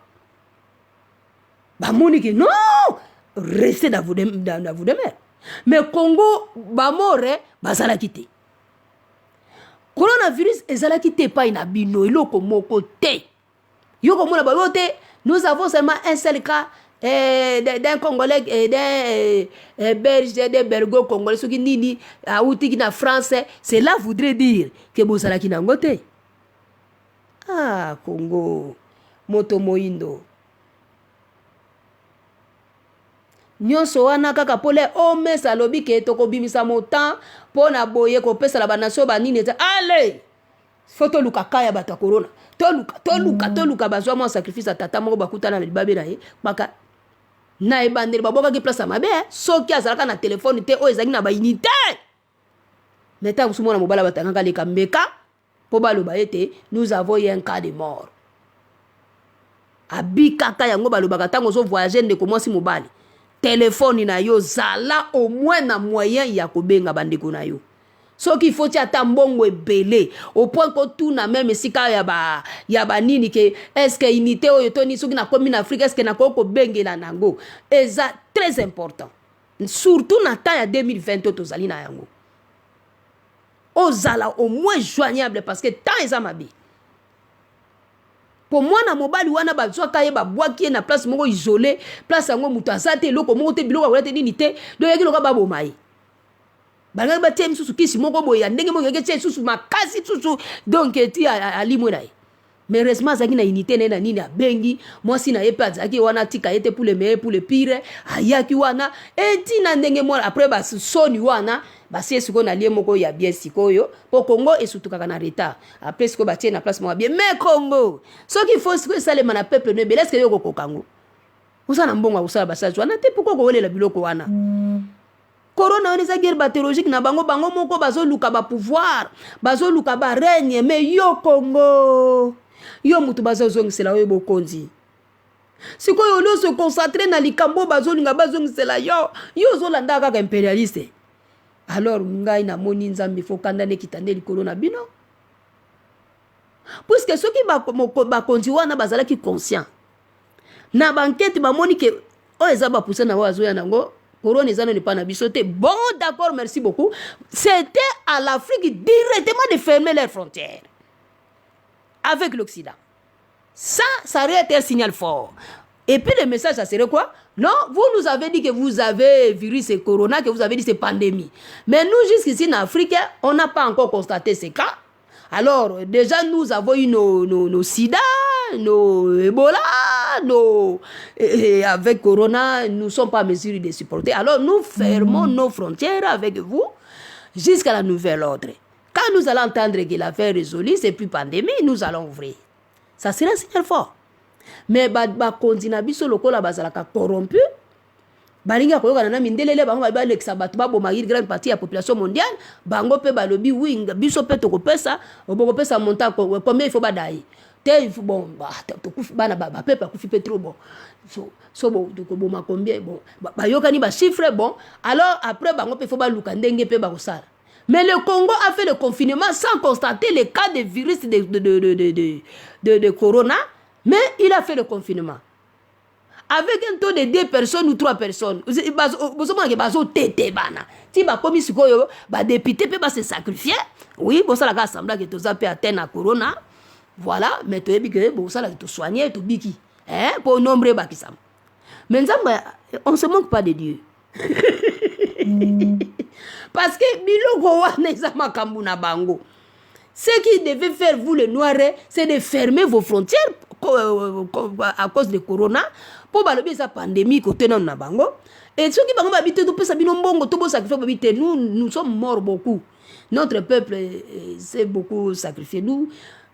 bamoni que non restez dans vous demeure. Mais Congo, bamore, bazala kite. Coronavirus, ezala kite pa inabino, iloko moko te. Yoko mona bayote, nous avons seulement un seul cas d'un Congolais et d'un Belge, d'un Belgo Congolais, ce qui nini, à outi na France, cela voudrait dire que bozala kinangote. Ah, Congo, moto moindo. Nyonso wana kaka pole omesa lobi ke tokobimisa motan pona boye kopesa la banation banini te allez photo luka kaya bata corona toluka bazwa mo sacrifice tata moko bakutana na libabe na ye baka na ebandeli baboka ki place mabe soki azalaka na telefone te o ezaki na ba unité meta kusumona mobala batanga leka mbeka po baloba ete nous avons eu un cas de mort abikaka yango balobaka tango zo voyager ndeko mwasi mobali téléphone na yo zala au moins na moyen ya kobenga bandeko na yo soki faut ata mbongo ebele au point que tout na même esika ya ba nini ke est-ce que unité oyo toni soki na komi na Afrique est-ce que na ko bengela nango eza très important surtout na temps ya 2020 tozali na yango ozala au moins joignable parce que temps eza mabe pour moi na mobali wana bazwa kaye ba bwaki na place moko isolé place yango mutu azate loko moko te biloko wala te nini te do yaki loka babo mai banga ba tem susu kisi moko boya ndenge moko yake susu makasi susu donc ti ali mona mais heureusement zaki na unité na nini abengi mwasi na yepe azaki wana tika yete pour le meilleur pour le pire ayaki wana eti na ndenge mona après ba soni wana basi siko na lie moko ya bien sikoyo po Congo esutukaka na retard après siko batie na place moko bien mais Congo soki faut siko sale mana peuple ne beleske yoko kokango usana mbongo usala basajo wana te pourquoi ko welela biloko wana corona on eza guerre bactériologique na bango moko bazoluka ba pouvoir bazoluka ba règne mais yo Congo yo mutu bazozongisela oyo bokonzi sikoyo olio se concentrer na likambo bazolinga bazongisela yo ozolanda kaka impérialiste alors ngai namoni nzambe fo kanda nekitande likolo na bino puisque soki bakonzi wana bazalaki conscient na bankete bamoni ke oyo eza bapousse na bazoya nango corona eza noni pa na biso te bon d'accord merci beaucoup c'était à l'Afrique directement de fermer leurs frontières avec l'Occident. Ça aurait été un signal fort. Et puis le message, ça serait quoi? Non, vous nous avez dit que vous avez virus et corona, que vous avez dit c'est pandémie. Mais nous, jusqu'ici en Afrique, on n'a pas encore constaté ces cas. Alors, déjà, nous avons eu nos sida, nos Ebola, avec corona, nous ne sommes pas en mesure de supporter. Alors, nous fermons nos frontières avec vous jusqu'à la nouvelle ordre. Quand nous allons entendre que l'affaire est résolue, c'est plus pandémie, nous allons ouvrir. Ça serait un signal fort. Mais continue biso lokola bazalaka corrompu. Balinga koyoka na mindelele bango ba leksa batu ba boma grande partie de la population mondiale, bango pe balobi winga biso pe tokopesa, obokopesa montant combien il faut badai. Te bon tokufi bana ba pepe kufi pe trop bon. So bon tokoboma combien bon ba yokani ba chiffre bon. Alors après bango pe faut ba luka ndenge pe ba kosala. Mais le Congo a fait le confinement sans constater les cas de virus de corona, mais il a fait le confinement. Avec un taux de 2 personnes ou 3 personnes. Vous savez si les députés peuvent se sacrifier, oui, bon, ça la assemblée que tu as atteint la corona, voilà, mais tu as soigner, tu biki, pour nombre bakisam. Mais on ne se manque pas de Dieu. Parce que ce qui devait faire vous le noir, c'est de fermer vos frontières à cause de corona pour balobi sa pandémie côté non na bango et ceux qui bango habité tout pesa bino mbongo tout sacrifier nous sommes morts beaucoup, notre peuple s'est beaucoup sacrifié, nous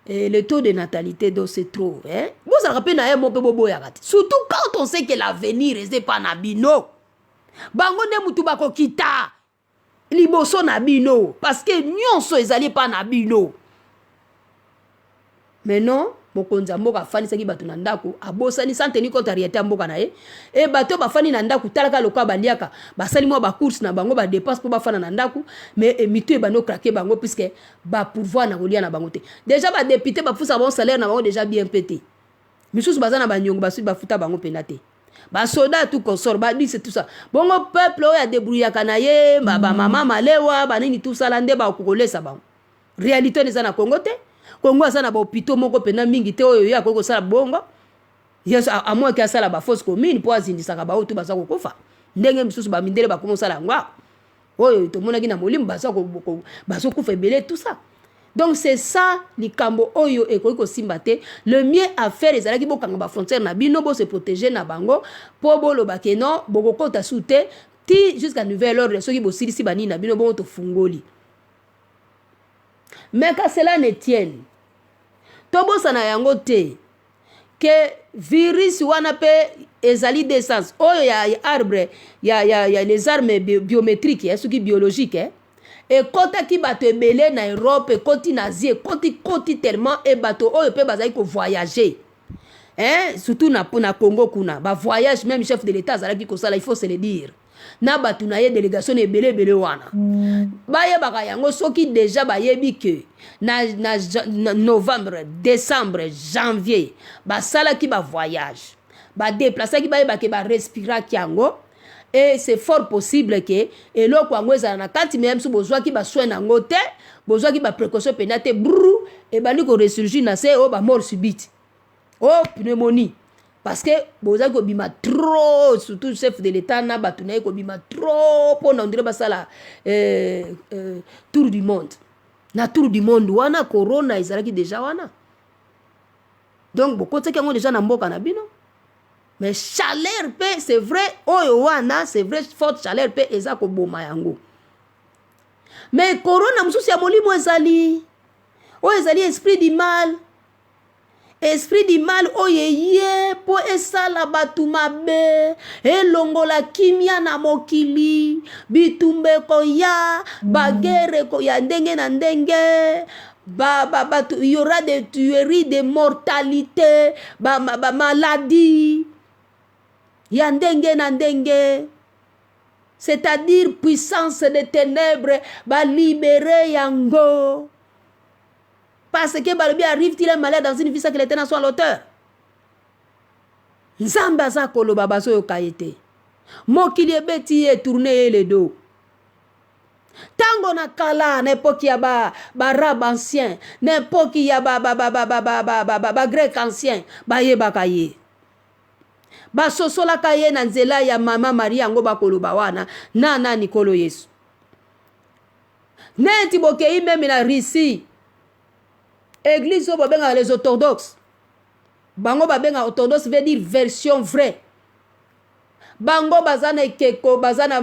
et le taux de natalité donc c'est trop vous ça rappelle na mon peu bobo yakati surtout quand on sait que l'avenir est pas na bino bango ne mutu bako kita liboso na bino parce que nyonso ezali pa na bino. Mais non, mokonzi mboka fani saki batu na ndako abosani sans tenir compte réalité mboka na ye e bato ba fani na ndako talaka lokwa baliaka basali mo ba course na bango ba dépense pour ba fana na ndako mais mito bano craquer bango puisque ba pouvoir na kolia na bango te. Déjà ba député ba fusa bon salaire na bango déjà bien pété. Misusu bazana ba nyongo basu ba futa bango penate. Ba soda tout consort ba dit c'est tout ça. Bongo peuple oya débrouiller kanaye ba mama malewa ba nini tout ça lande ba kokole sa bango. Réalité les na Congo te. Congo asana ba hôpitaux moko pena mingi te oyo ya koko sala bongo. Yes à moins que sala ba fausse commune pour azindisaka ba oto baza kokofa. Ndenge misusu ba mindele ba komo sala ngwa. Oyo to mona kina molimo baza ko bazo kufa belé tout ça. Donc c'est ça likambo oyo ekoki kosimbate le mieux à faire ezalaki bokanga ba frontière na bino bo se protéger na bango po bolo bakeno bokokota soute ti jusqu'à nouvelle ordre soki bo silisi bani na bino bo to fungoli. Mais que cela ne tienne tobo sana yango te que virus wana pe ezali d'essence oyo ya arbre ya les armes biométriques soki biologiques et kota ki bato ebele na Europe koti na Asie koti tellement et bato oyo pe bazali ko voyager surtout na Congo kuna ba voyage même chef de l'état azalaki ko sala il faut se le dire na bato na ye délégation ebele wana baye baka yango soki déjà bayebi que na novembre décembre janvier basala ki ba voyage ba déplacer ki baye bake ba respirer ki yango. Et c'est fort possible que eloko yango ezala na kati même si bozwa ki ba soin nango te bozwa ki ba précaution penate brou et bani ko ressurgir na se o ba mort subite pneumonie parce que bozwa ko bima trop surtout chef de l'état na batuna ko bima trop pour ndire basala tour du monde na tour du monde wana corona ezalaki déjà wana donc beaucoup te kango déjà na mboka na bino. Mais chaleur pe c'est vrai oyo wana c'est vrai forte chaleur pe eza ko boma yango. Mais corona mususu ya molimo ezali o ezali esprit du mal esprit du mal oyeye po esala batu mabe elongola kimia na mokili bitumbe koya bagere koya ndenge na ndenge il y aura des tueries, des mortalités, maladies ya ndenge na ndenge, c'est-à-dire puissance des ténèbres ba libérer yango. Parce que Balobi arrive-t-il un malheur dans une vie sans que l'Éternel soit l'auteur. Nzambe aza koloba baso yo kayete. Mokili ebeti ye tourner le dos. Tango na kala n'époque ya ba rab ancien, n'époque ya ba grec ancien, ba yeba kaye. Ba sosola kaye na nzela ya mama Maria ngo ba koloba wana na Nikolo Yesu. Neti bokei même na Russie. Église au babenga les orthodoxes. Bango babenga orthodoxe veut dire version vraie. Bango bazana ekeko bazana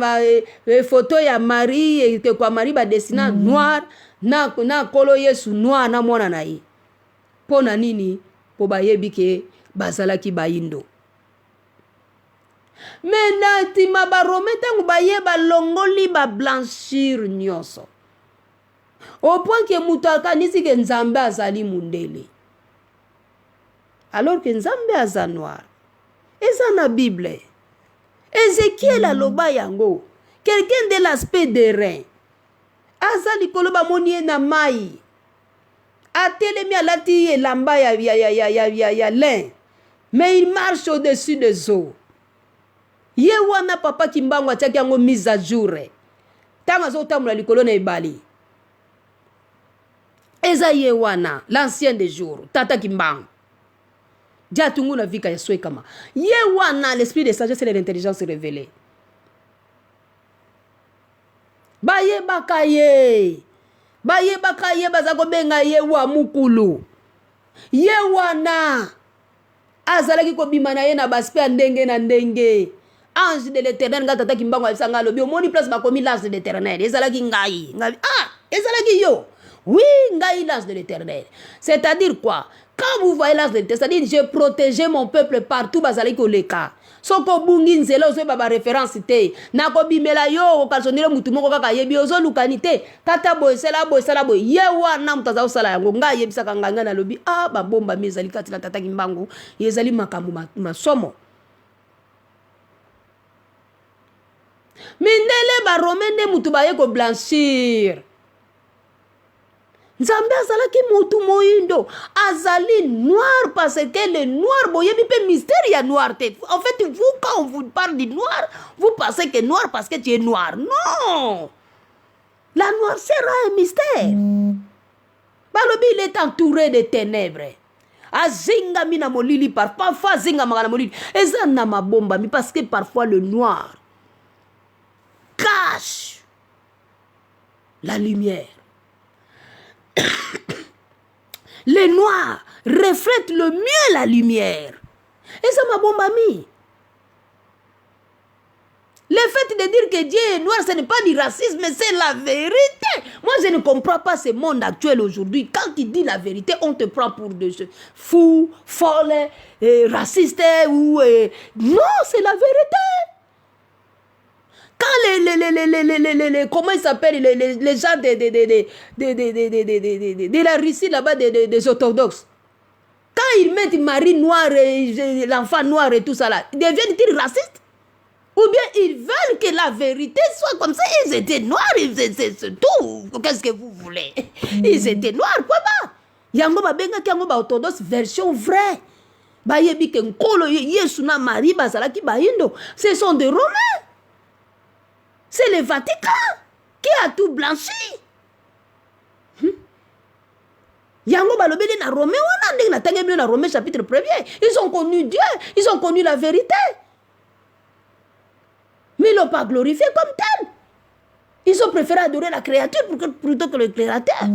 photo ya Marie ekeko Marie ba dessina noir na Nkolo Yesu noir na mwana na ye. Pona nini po bayebi ke bazalaki bayindo. Menati mabarometa ngubayeba longoli ba blanchir nyonso. Au point que Moutaka nisi que Nzambe azali mundele. Alors que Nzambe aza noir. Eza na Bible. Ézéchiel aloba yango. Quelqu'un de l'aspect des reins. Azali koloba monie na mai. Atelemi alati elamba ya lin. Mais il marche au-dessus des eaux. Ye wana papa kimbango atiaki yango mise à jour. Tanga zo tamula likolo na ebali. Ezaye wana, l'ancien des jours, Tata Kimbang. Diatungu na vika ya swekama. Ye wana, l'esprit de sagesse et de l'intelligence révélée. Baye bakaye. Baye bakaye bazako benga ye wa mukulu. Ye wana. Azalaki ko bimana ye na baspe ndenge na ndenge. Ange de l'Éternel nga Tata Kimbango alsanga lobi omoni place bakomi l'ange de l'Éternel. Ezalaki ngai. Ah, ezalaki yo. Oui, ngai l'ange de l'Éternel. C'est-à-dire quoi? Quand vous voyez l'ange de l'Éternel, c'est-à-dire j'ai protégé mon peuple partout bazalaki koleka. Soko bungi nzela ozo baba référence te. Nako bimela yo kalsonile mutu moko kaka yebi ozo lukanite. Kata boy sala boy. Ye wana mutaza osala yango ngai yebisaka nganga na lobi ah ba bomba mezali kati na Tata Kimbangu. Yezali makambo masomo. Mindele ba romende mutu ba ye ko blanchir. Nzambe azalaki mutu moindo azali noir parce que le noir boyebi pe mystère ya noir te. En fait vous quand on vous parle du noir vous pensez que noir parce que tu es noir. Non. La noirceur a un mystère. Balobi il est entouré de ténèbres. Azinga mina molili parfois zinga magana molili. Eza na mabomba mi parce que parfois le noir cache la lumière. Le noir reflète le mieux la lumière. Et ça m'a bombami. Le fait de dire que Dieu est noir, ce n'est pas du racisme, mais c'est la vérité. Moi, je ne comprends pas ce monde actuel aujourd'hui. Quand tu dis la vérité, on te prend pour des fous, folles, racistes ou... Non, c'est la vérité. Quand comment ils s'appellent les gens de la Russie là-bas, des orthodoxes, quand ils mettent Marie noire, l'enfant noir et tout ça là, deviennent-ils racistes? Ou bien ils veulent que la vérité soit comme ça? Ils étaient noirs, c'est tout. Qu'est-ce que vous voulez? Ils étaient noirs, quoi bah? Yango babenga kiango ba orthodoxe version vraie. Ba yebi ke nkolo Yesu na Marie bazalaki bayindo. Ce sont des Romains. C'est le Vatican qui a tout blanchi. Yango balobeli na Romain wana ndenge na tangemio na Romain chapitre 1er. Ils ont connu Dieu, ils ont connu la vérité. Mais ils l'ont pas glorifié comme tel. Ils ont préféré adorer la créature plutôt que le créateur.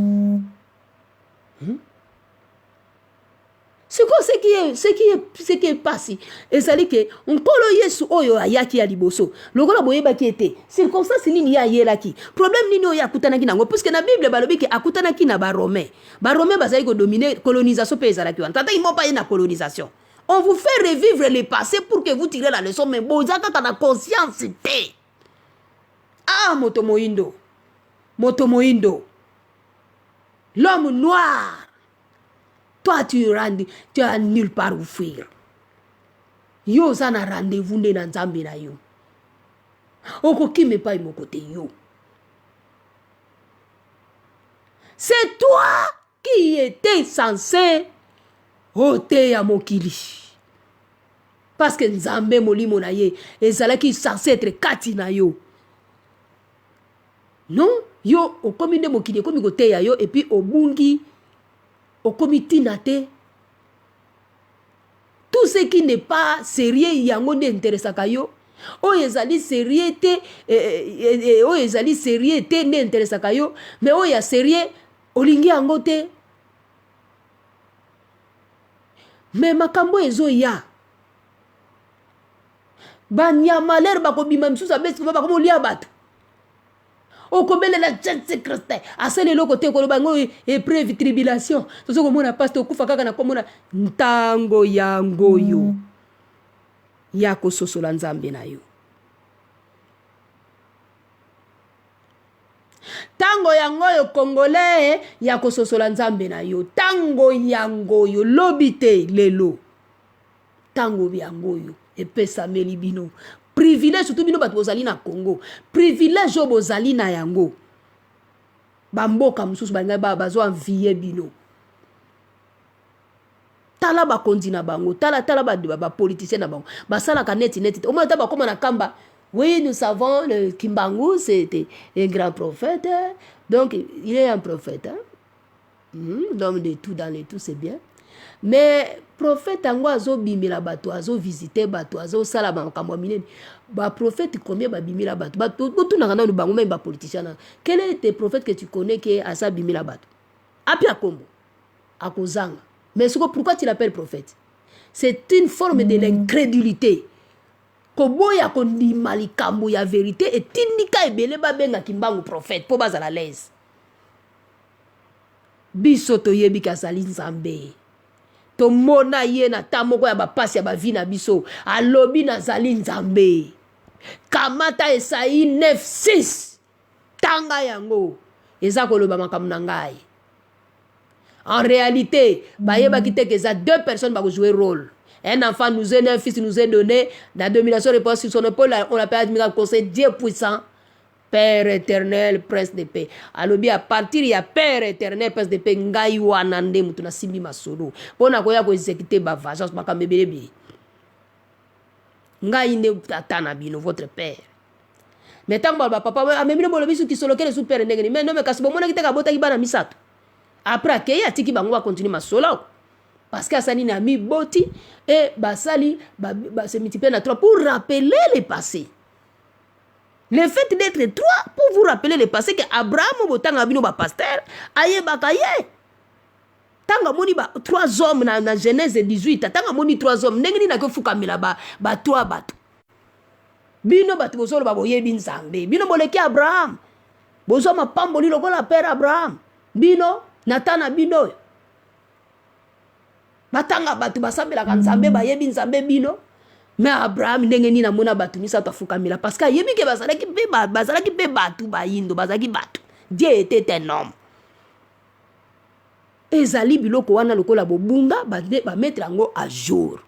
Ce qui est passé. Et ça dit que on kolo yesu oyo ayaki ya liboso. Lokola boyeba ki ete. Circonstance nini ya yelaki. Problème nini oyo akutanaki nango puisque na Bible balobi ke akutanaki na ba Romain. Ba Romain bazali ko dominer colonisation pe ezalaki wana. Tata imo pa na colonisation. On vous fait revivre le passé pour que vous tirez la leçon mais bozaka kana conscience te. Ah moto moindo. Moto moindo. L'homme noir. Toi, tu as nulle part où fuir. Yo, ça n'a rendez-vous né dans Zambie na yo. Oko qui me paye mon côté yo. C'est toi qui étais censé ôter à Mokili. Parce que Nzambe moli monaye, et ça là qui est censé être kati na yo. Non, yo, au comité de Mokili, comme côté ya yo, et puis au bungi. Au comité naté, tout ce qui n'est pas sérieux, yango ne intéresse ka yo. O ezali sérieux te, o ezali sérieux te ne intéresse ka yo, mais o ya sérieux olingi yango te. Mais makambo ezo ya. Ba nyamaler ba ko bima msusa besi ba ko lia batu. O kobele la jet secrète asele loko te ko bango épreuve tribulation to so ko mona pasteur kufa kaka na ko mona ntango yango yo ya ko sosola Nzambe na yo tango yango yo congolais ya ko sosola Nzambe na yo tango yango yo lobite lelo tango yango yo epesa meli bino privilège surtout bino bato bozali na Congo privilège bozali na yango bamboka mususu banga bazo envier bino tala ba kondi na bango tala ba politicien na bango basala ka net au moins taba comme na kamba oui nous savons le Kimbangu c'était un grand prophète donc il est un prophète hein? L'homme de tout dans les tout c'est bien mais prophète ango azo bimila bato azo visiter bato azo sala makambo minene ba prophète combien ba bimila bato tout na ngana bango même ba politicien quel est le prophète que tu connais qui a sa bimila bato apia kombo akozanga mais pourquoi tu l'appelles prophète c'est une forme de l'incrédulité koboya kondima likambo ya vérité et tindika ebele ba benga Kimbangu prophète po bazala l'aise biso toyebi kazali Nzambe tomona ye na tamoko ya bapasi ya bavi na biso alobi nazali Nzambe kamata Esaïe 9:6 tanga yango eza koloba makambo na ngai en réalité bayebaki te que eza deux personnes ba jouer rôle un enfant nous est né, un fils nous est donné la domination repose sur son épaule on l'appelle conseil Dieu puissant Père éternel, prince de paix. Alobi à partir ya Père éternel, prince de paix, ngai wana nde mutu na simbi masolo. Pona koya ko exécuter ba vengeance ba kamebelebi. Ngai nde tata na bino votre père. Mais tant ba papa amemile bolobi su ki solo kele su père ndenge mais non mais kasi bomona kitaka bota ki bana misato. Après que ya tiki bango ba continuer masolo. Parce que asani na mi boti et basali ba se multiplier na 3 pour rappeler le passé. Le fait d'être trois pour vous rappeler le passé que Abraham botanga bino ba pasteur aye bakaye tanga moni ba 3 hommes na Genèse 18 tanga moni 3 hommes ndenge ni na ko fukamela ba 3 bato bino bato bozolo ba boyebi Nzambe bino boleki Abraham bozo mapamboli lokola père Abraham bino natana bino batanga bato basambela ka Nzambe bayebi Nzambe bino mais Abraham ndenge ni na mona batu misa tafukamela parce que yebi ke bazalaki pe batu bayindo bazaki batu Dieu était un homme ezali biloko wana lokola bobunga ba mettre yango à jour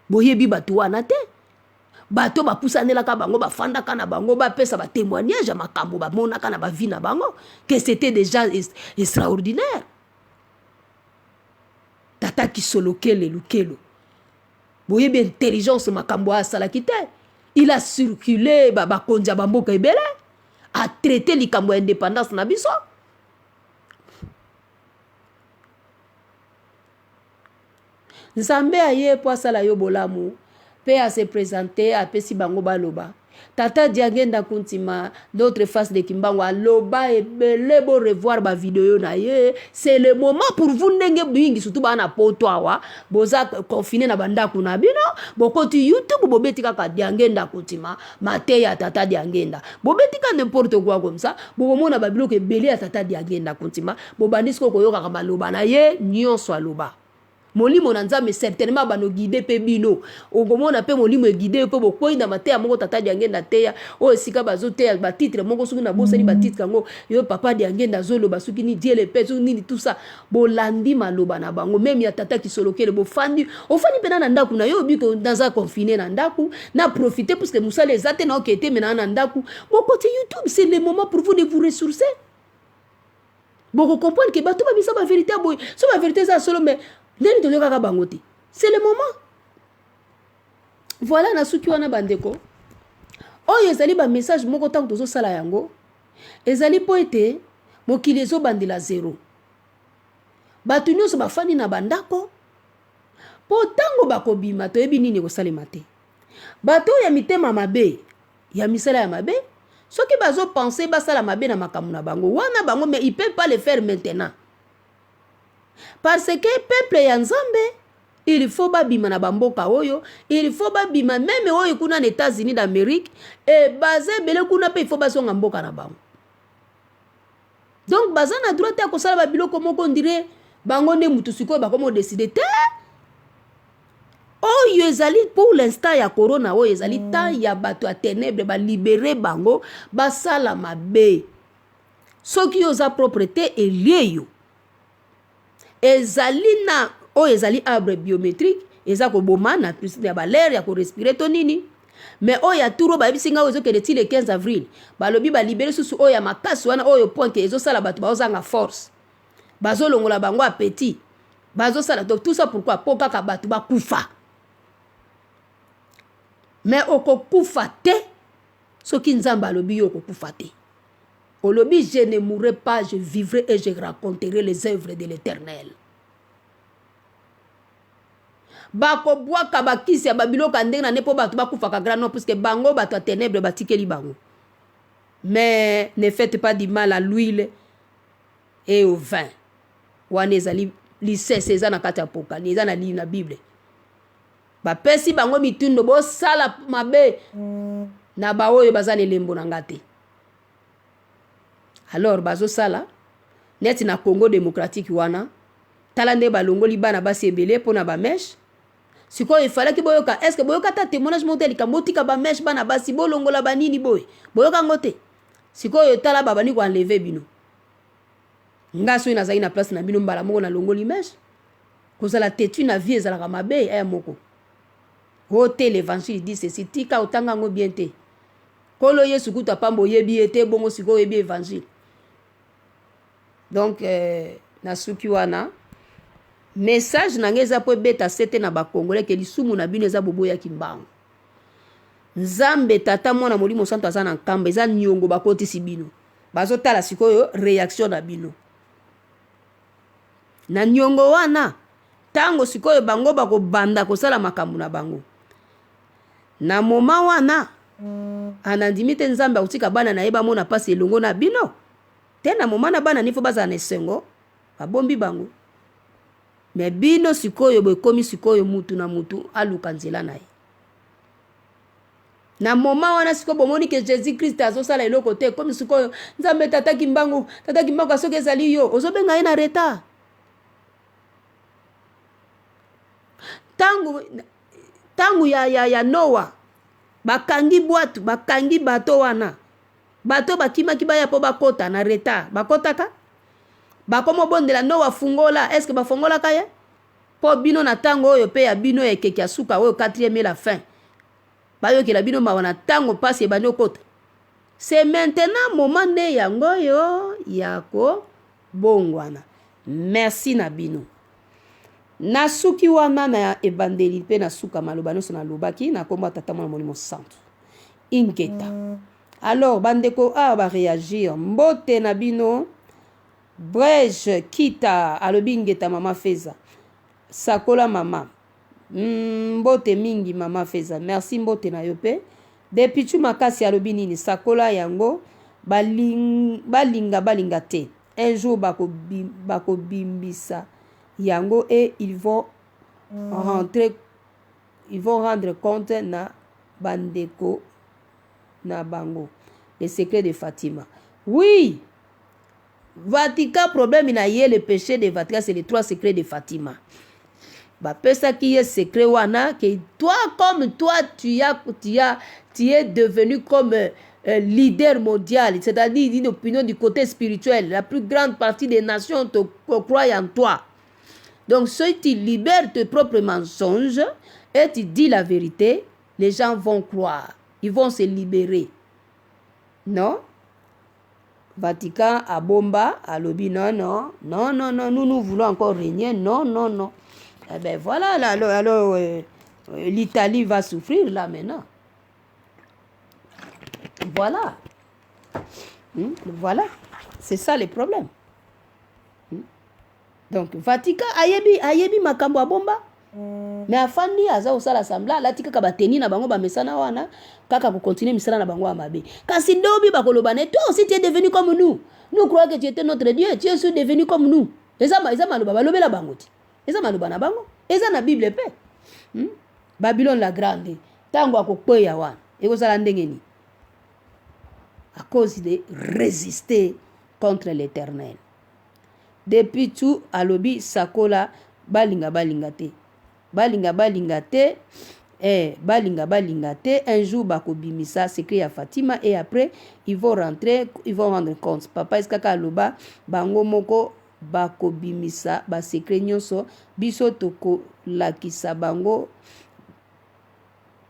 boyebi batu wana te bato bapusanelaka bango bafandaka na bango bapesa ba témoignage ya makambo bamonaka na bavi na bango que c'était déjà extraordinaire tata kisolokele lukelo boyebi intelligence makambo asalaki te il a circulé bakonzi ya bamboka ebele a traité likambo ya indépendance na biso Nzambe aye po asala yo bolamu pe a se présenter apesi bango baloba tata diangenda kuntima d'autres faces de kimbango aloba ebele bo revoir ba vidéo na ye c'est le moment pour vous ndenge bingi surtout bana poto awa boza confiné na bandaku na bino bokoti YouTube bobeti kaka diangenda kuntima mate ya tata diangenda bobeti ka n'importe quoi comme ça bomona ba biloko ebele ya tata diangenda kuntima bobandisi ko koyoka ka maloba na ye nyonso aloba molimo na nzambe certainement bano guider pe bino okomona pe molimo guider pe bokoyi na mateya moko tata diangenda teya o esika bazo teya ba titre moko suki na bosani ba titre kango yo papa diangenda zolo basuki ni Dieu le père ni tout ça bolandi maloba na bango même ya tata kisolokele bofandi ofandi pena na ndaku na yo biko dans confiné na ndaku na profiter parce que musala ezate na okete mena na ndaku bokote YouTube c'est le moment pour vous de vous ressourcer. Bon, comprendre que bato babisa ba vérité boy so ba vérité ça solo mais ndeni to yoka bangote c'est le moment. Voilà na suki wana bandeko oyo ezali ba message moko tango tozo sala yango ezali po ete mokili ezo bandela zéro bato nyonso bafandi na bandako po tango bakobima toyebi nini kosalema te bato ya mitema mabe ya misala ya mabe soki bazo penser basala mabe na makambo na bango wana bango mais ils peuvent pas le faire maintenant parce que peuple ya nzambe il faut babima na bamboka oyo il faut babima même oyo kuna na États-Unis d'Amérique et basé bele kuna pe il faut basonga mboka na bango donc baza na droit ya kosala ba biloko moko ndire bango nde mutu sikoyo bakomo décider te oyo ezali pour l'instant ya corona oyo ezali temps ya bato ya ténèbre ba libérer bango basala mabe soki oza propreté elie yo ezali na o ezali arbre biométrique eza ko bomana plus ya balere ya ko respirer to nini mais o ya turo ba bisinga ozo ke le 15 avril balobi ba libérer susu o ya makasi wana oyo point ezo sala bato bazanga force bazo longola bango appétit bazo sala donc tout ça pourquoi po kaka bato ba kufa mais oko kufa te soki nzamba alobi yo ko kufa te olobi je ne mourrai pas je vivrai et je raconterai les œuvres de l'Éternel. Bako bwaka bakisi ya babiloka ndenge na nepo bato bakufaka grano puisque bango bato ténèbres batikeli bango. Mais ne faites pas du mal à l'huile et au vin. Wana ezali lisese eza na kati ya pokali eza na livre na Bible. Bapesi bango mitundo bo sala mabe na baoyo bazana elembo na ngate. Alors bazo sala neti na Congo démocratique wana talande balongoli bana basi ebele pona ba mèche siko il fallait que boyoka est-ce que boyoka ta témoignage montel kamotika ba mèche bana basi bolongola banini boy boyoka ngote siko yo tala babani ko enlever bino ngaso ina zaina place na bino mbala moko na longoli mèche kozala tetu na vie ezala mabe aya moko hote l'évangile dit ceci tika otanga ngo bien te kolo yesu kuta pambo yebi ete bongo siko yebi évangile. Donc na suki wana message na ngeza po beta sete na ba congolais ke lisumu na bino eza boboya kimbango nzambe tata mwana molimo santo azana nkamba eza nyongo bakoti si bino bazo tala sikoyo réaction na bino na nyongo wana tango sikoyo bango bako banda kosala makambo na bango na moma wana anandimi te nzambe akutika bana na yeba mona pasi elongo na bino tena moma na bana nifo bazana esengo babombi bango mais bino sikoyo bokomi sikoyo mutu na mutu aluka nzela na ye na moma wana sikoyo bomoni ke Jésus Christ azosala eloko te komi sikoyo nzambe tata kimbangu asoki ezali yo ozobenga ye na retard tangu ya Noa bakangi bwatu bakangi bato wana bato bakimaki baya po bakota na retard bakotaka bakomo bondela Noa fungola est-ce que bafongola kaya po bino na tango oyo pe ya bino ekeki asuka oyo 4e la fin bayo ke la bino mawana tango passe e bano kota c'est maintenant moment ne yango yo yako bongwana merci na bino na suki wana na ebandeli pe na suka maloba nyonso na lobaki na komba tata mwana molimo santo ingeta alors bandeko a ba réagir mbote na bino Brège kita alobi ngeta mama Feza sakola mama mbote mingi mama Feza merci mbote na yo pe Depuis tu makasi alobi nini sakola yango balinga te. Un jour bako bimbisa yango et ils vont rendre compte na bandeko na bango. Le secret de Fatima. Oui. Vatican, problème il y a le péché de Vatican, c'est les 3 secrets de Fatima. Ça qui est secret wana que toi comme toi tu es devenu comme leader mondial, c'est-à-dire une opinion du côté spirituel. La plus grande partie des nations te croient en toi. Donc si tu libères tes propres mensonges et tu dis la vérité, les gens vont croire, ils vont se libérer. Non? Vatican à Bomba, à Lobby, non, nous voulons encore régner, non. Eh bien voilà, alors l'Italie va souffrir là maintenant. Voilà. Voilà, c'est ça le problème. Donc Vatican, ayebi makambo à Bomba. Mais afandi aza osala sambla latika ka bateni na bango ba mesana wana kaka ko continuer misala na bango amabe kasi dobi bakoloba ne toi aussi tu es devenu comme nous croyons que tu étais notre Dieu, tu es devenu comme nous. Eza maloba balobela bango ti eza maloba na bango eza na Bible pe Babylone la grande tango akokweya wana ekozala ndenge ni à cause de résister contre l'Éternel. Depuis tout alobi sakola balinga te un jour bakobimisa secret ya Fatima et après ils vont rendre compte. Papa eskaka aloba bango moko bakobimisa ba secret nyonso biso toko lakisa bango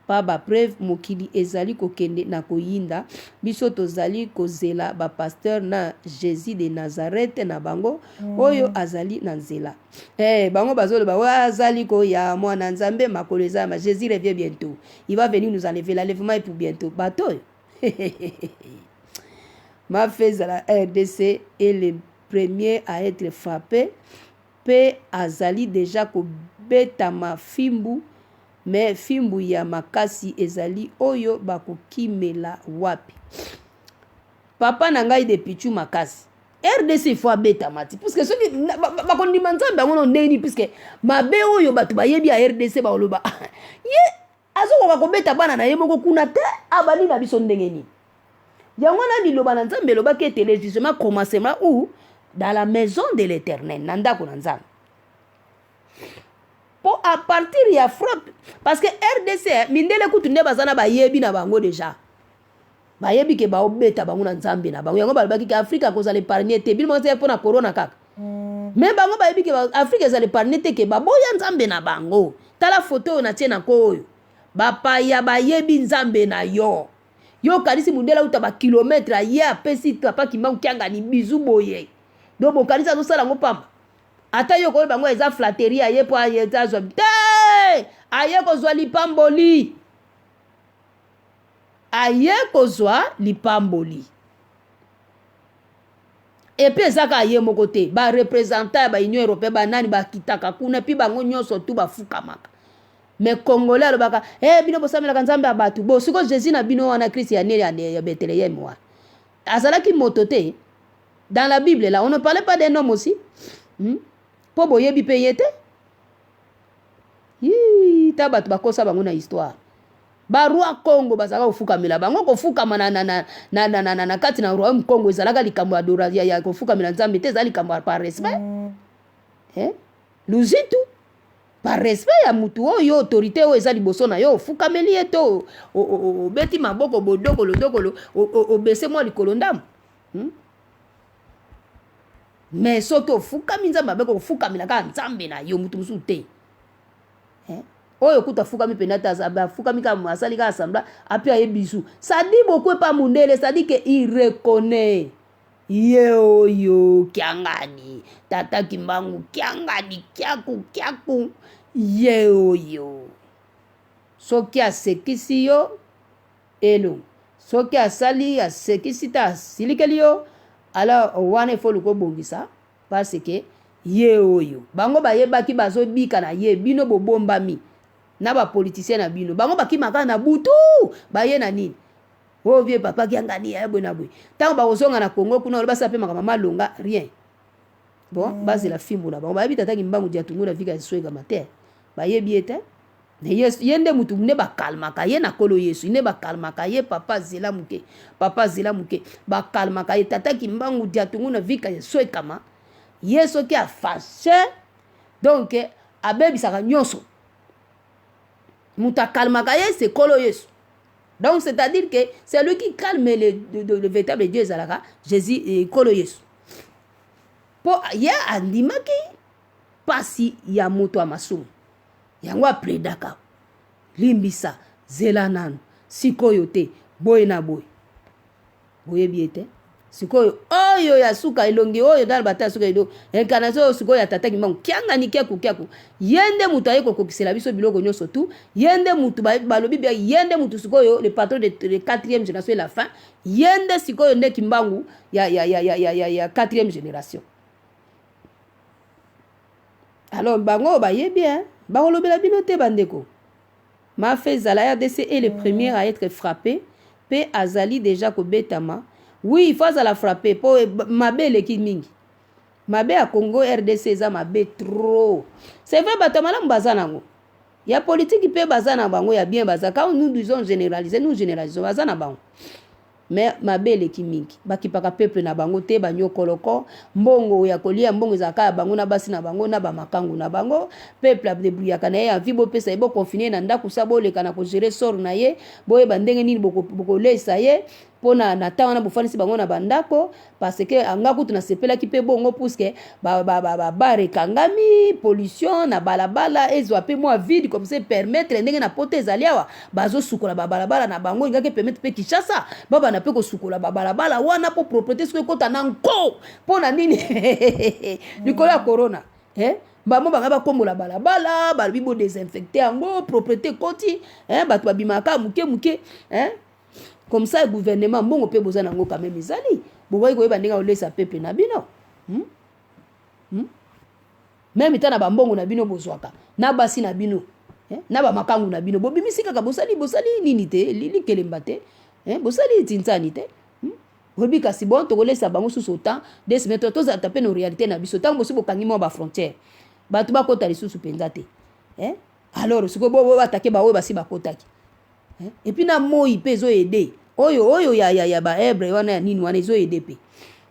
pa ba preuve mokili ezali kokende na koyinda biso tozali kozela ba pasteur na Jésus de Nazareth na bango oyo azali na nzela bango bazoloba wa azali ko ya mwana nzambe makolo ezama Jésus revient bientôt, il va venir nous enlever, l'enlèvement est pour bientôt bato. Ma fils à la RDC est le premier à être frappé pe azali déjà ko betama fimbu. Mais fimbu ya makasi ezali oyo bakokimela wapi. Papa na ngai de pichu makasi. RDC faut abeta mati. Parce que soki bakondima nzambe bango ndeni puisque mabe oyo batu bayebi ya RDC baoloba. Ye azoko bakobeta bana na ye moko kuna te abali na biso ndenge ni. Yango na liloba na nzambe loba ke téléjugement commencement ou dans la maison de l'Éternel nanda ko nzambe. Pour à partir ya frappe parce que RDC mindele kutunde bazana bayebi na bango déjà bayebi ke ba obeta bango na nzambe na bango yango balobaki ke Afrika ko zale parler te bilmo te pour na corona kaka mais bango bayebi ke Afrika zale parler te ke baboya nzambe na bango tala photo na tie na koyo bapaya bayebi nzambe na yo kanisi mundela uta ba kilometre ye apesi papa kimbangu kyanga ni bizu boye do bo kanisa zo sala ngo pamba. Ata yo ko bango eza flatterie aye po aye tazo te aye ko zwa lipamboli et puis ezaka aye moko te ba représentant ba Union européenne ba nani ba kitaka kuna pi bango nyonso tu ba fukamaka mais congolais alobaka bino bosamela nzambe abatu bo siko Jésus na bino wana Christ ya neli ya Bethléem wa azalaki moto te. Dans la Bible là on ne parlait pas d'un homme aussi po boyebi pe yete tabatu bakosa bango na histoire ba roi Congo bazaka kofukamela bango kofukama na kati na roi Congo ezalaka likambo adoration ya kofukamela nzambe te ezali likambo par respect luzitu par respect ya mutu oyo autorité oyo ezali liboso na yo ofukameli ye to obeti maboko bodokolo obese mwa likolo ndamu mais soki ofukami nzambe abeko kofukamela kaka nzambe na yo mutu mosusu te oyo kuta fukami pena ta afukami kaka asali kaka asambla api aye bisu sadi bokwe pa mundele sadi ke il reconnaît ye oyo kiangani tata kimbangu kiangani kyaku ye oyo soki asekisi yo elo soki asali asekisi ta asilikeli yo alors wana il faut le kobongisa parce que ye oyo bango bayebaki bazobika na ye bino bobombami na ba politicien na bino bango bakimaka na butu baye na nini oh vieux papa qui angani ya bwe na bwe tango bakozonga na Congo kuna basa pe makama malonga rien bon base la fimbu na bango bayebi tata kimbangu dia tunguna vika swega mater bayebi ete Yes, yende mutu ne ba kalmaka ye na kolo Yesu ne ba kalmaka ye papa zela muke ba kalmaka ye tata kimbangu dia tunguna vika swega kama Yesu qui a fâché donc abebisaka nyonso muta kalmaka ye c'est kolo Yesu. Donc c'est-à-dire que c'est lui qui calme le véritable Dieu Zalaka, Jésus et Kolo Yesu. Pour ya andimaki pasi ya moto amasumu. Yango apredaka. Limbisa zelanano sikoyo te boye na boye. Boye biete. Sikoyo oyo ya suka ilongi oyo dal bata suka ido incarnation sikoyo ya tata kimbangu kianga ni kyaku yende mutu ayeko kokisela biso biloko nyonso tu yende mutu balobi bia yende mutu sikoyo le patron de 4e génération et la fin yende sikoyo nde kimbangu ya 4e génération. Alors bango bayebi bango lobela bino te bandeko ma fait Zala RDC est le premier à être frappé pe azali déjà ko betama. Oui, il faut la frapper. Pour mabe le mingi. Mabe à Congo RDC ça mabe trop. C'est vrai batamala mbazanango. Il y a politique qui peut bazana bango, il y a bien bazana. Quand nous disons généraliser, nous généralisons bazana bango. Mais mabe le mingi. Baki paka peuple na bango te banyo koloko, mbongo ya kolia mbongo zaka bango na basi na bango na ba makangu na bango. Peuple a débrouillé kana ye vibo pesa ebo confiné na ndaku sabo le kana ko gérer sort na ye, boye bandenge nini boko lesa ye. Pona na tawana bufanisi bango na bandako parce que angaku tuna sepela ki pe bongo puisque bare kangami pollution na balabala ezo ape moi vide comme ça permettre ndenge na pote zaliawa bazo sukola balabala na bango ngake permettre pe Kinshasa baba na pe ko sukola balabala wana po propreté ce ko tana nko pona nini likola corona bamo banga bakombola balabala balibo désinfecter yango propreté koti bato babimaka muke comme ça le gouvernement mbongo pe bozana ngo quand même ezali boboyi ko bandinga olesa pepe na bino même tana ba mbongo na bino bozwaka na basi na bino na ba makangu na bino bobimisika ka bosali nini te likelemba te bosali tintani te bobi kasi bon to kolesa bango sous autant des semaines to za taper nos réalité na biso tango bosi bokangi mo ba frontière batu ba kota lisusu penza te alors siko bo attaquer ba oyo basi ba kotaki. Et puis na moi peut zo aider oyo ya ba hebre wana nini wana zo aider pe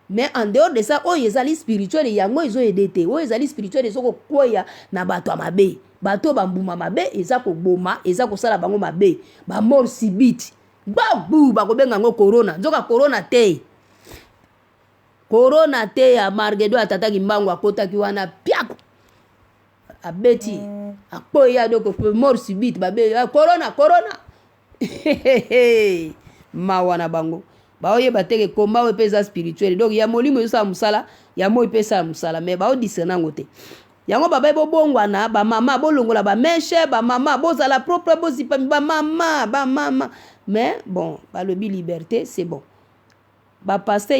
mais en dehors de ça oyo ezali spirituel yango zo aider te oyo ezali spirituel ezoko koya na bato amabe bato bambuma mabe eza ko boma eza ko sala bango mabe ba mort subite babu ba ko benga ngo corona nzoka corona te ya Margedo atata kimbangu akotaki wana piako abeti akoya doko mort subite babe corona mawana bango baoye bateke komba we pesa spirituel donc ya molimo yosa musala ya moi pesa musala mais bao discernango te yango baba bo bongwana ba mama bolongola ba meshe ba mama bozala propre bozipa ba mama mais bon ba le liberté c'est bon ba pasteur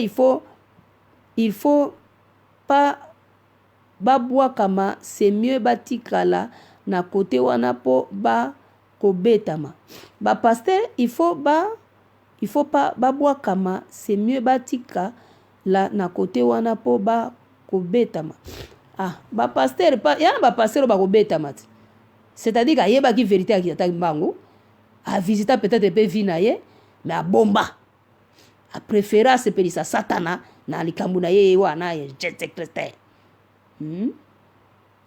il faut pas babwa kama c'est mieux batikala na côté wana po ba kobetama ba pasteur il faut pas babwa kama c'est mieux batika la na côté wana po ba kobetama ba pasteur pa ya ba pasteur ba kobetama c'est-à-dire que yeba ki vérité ki ataki mbango a visiter peut-être pe vina ye mais a bomba a préférence pelisa satana na likambu na ye wana ye jet secrétaire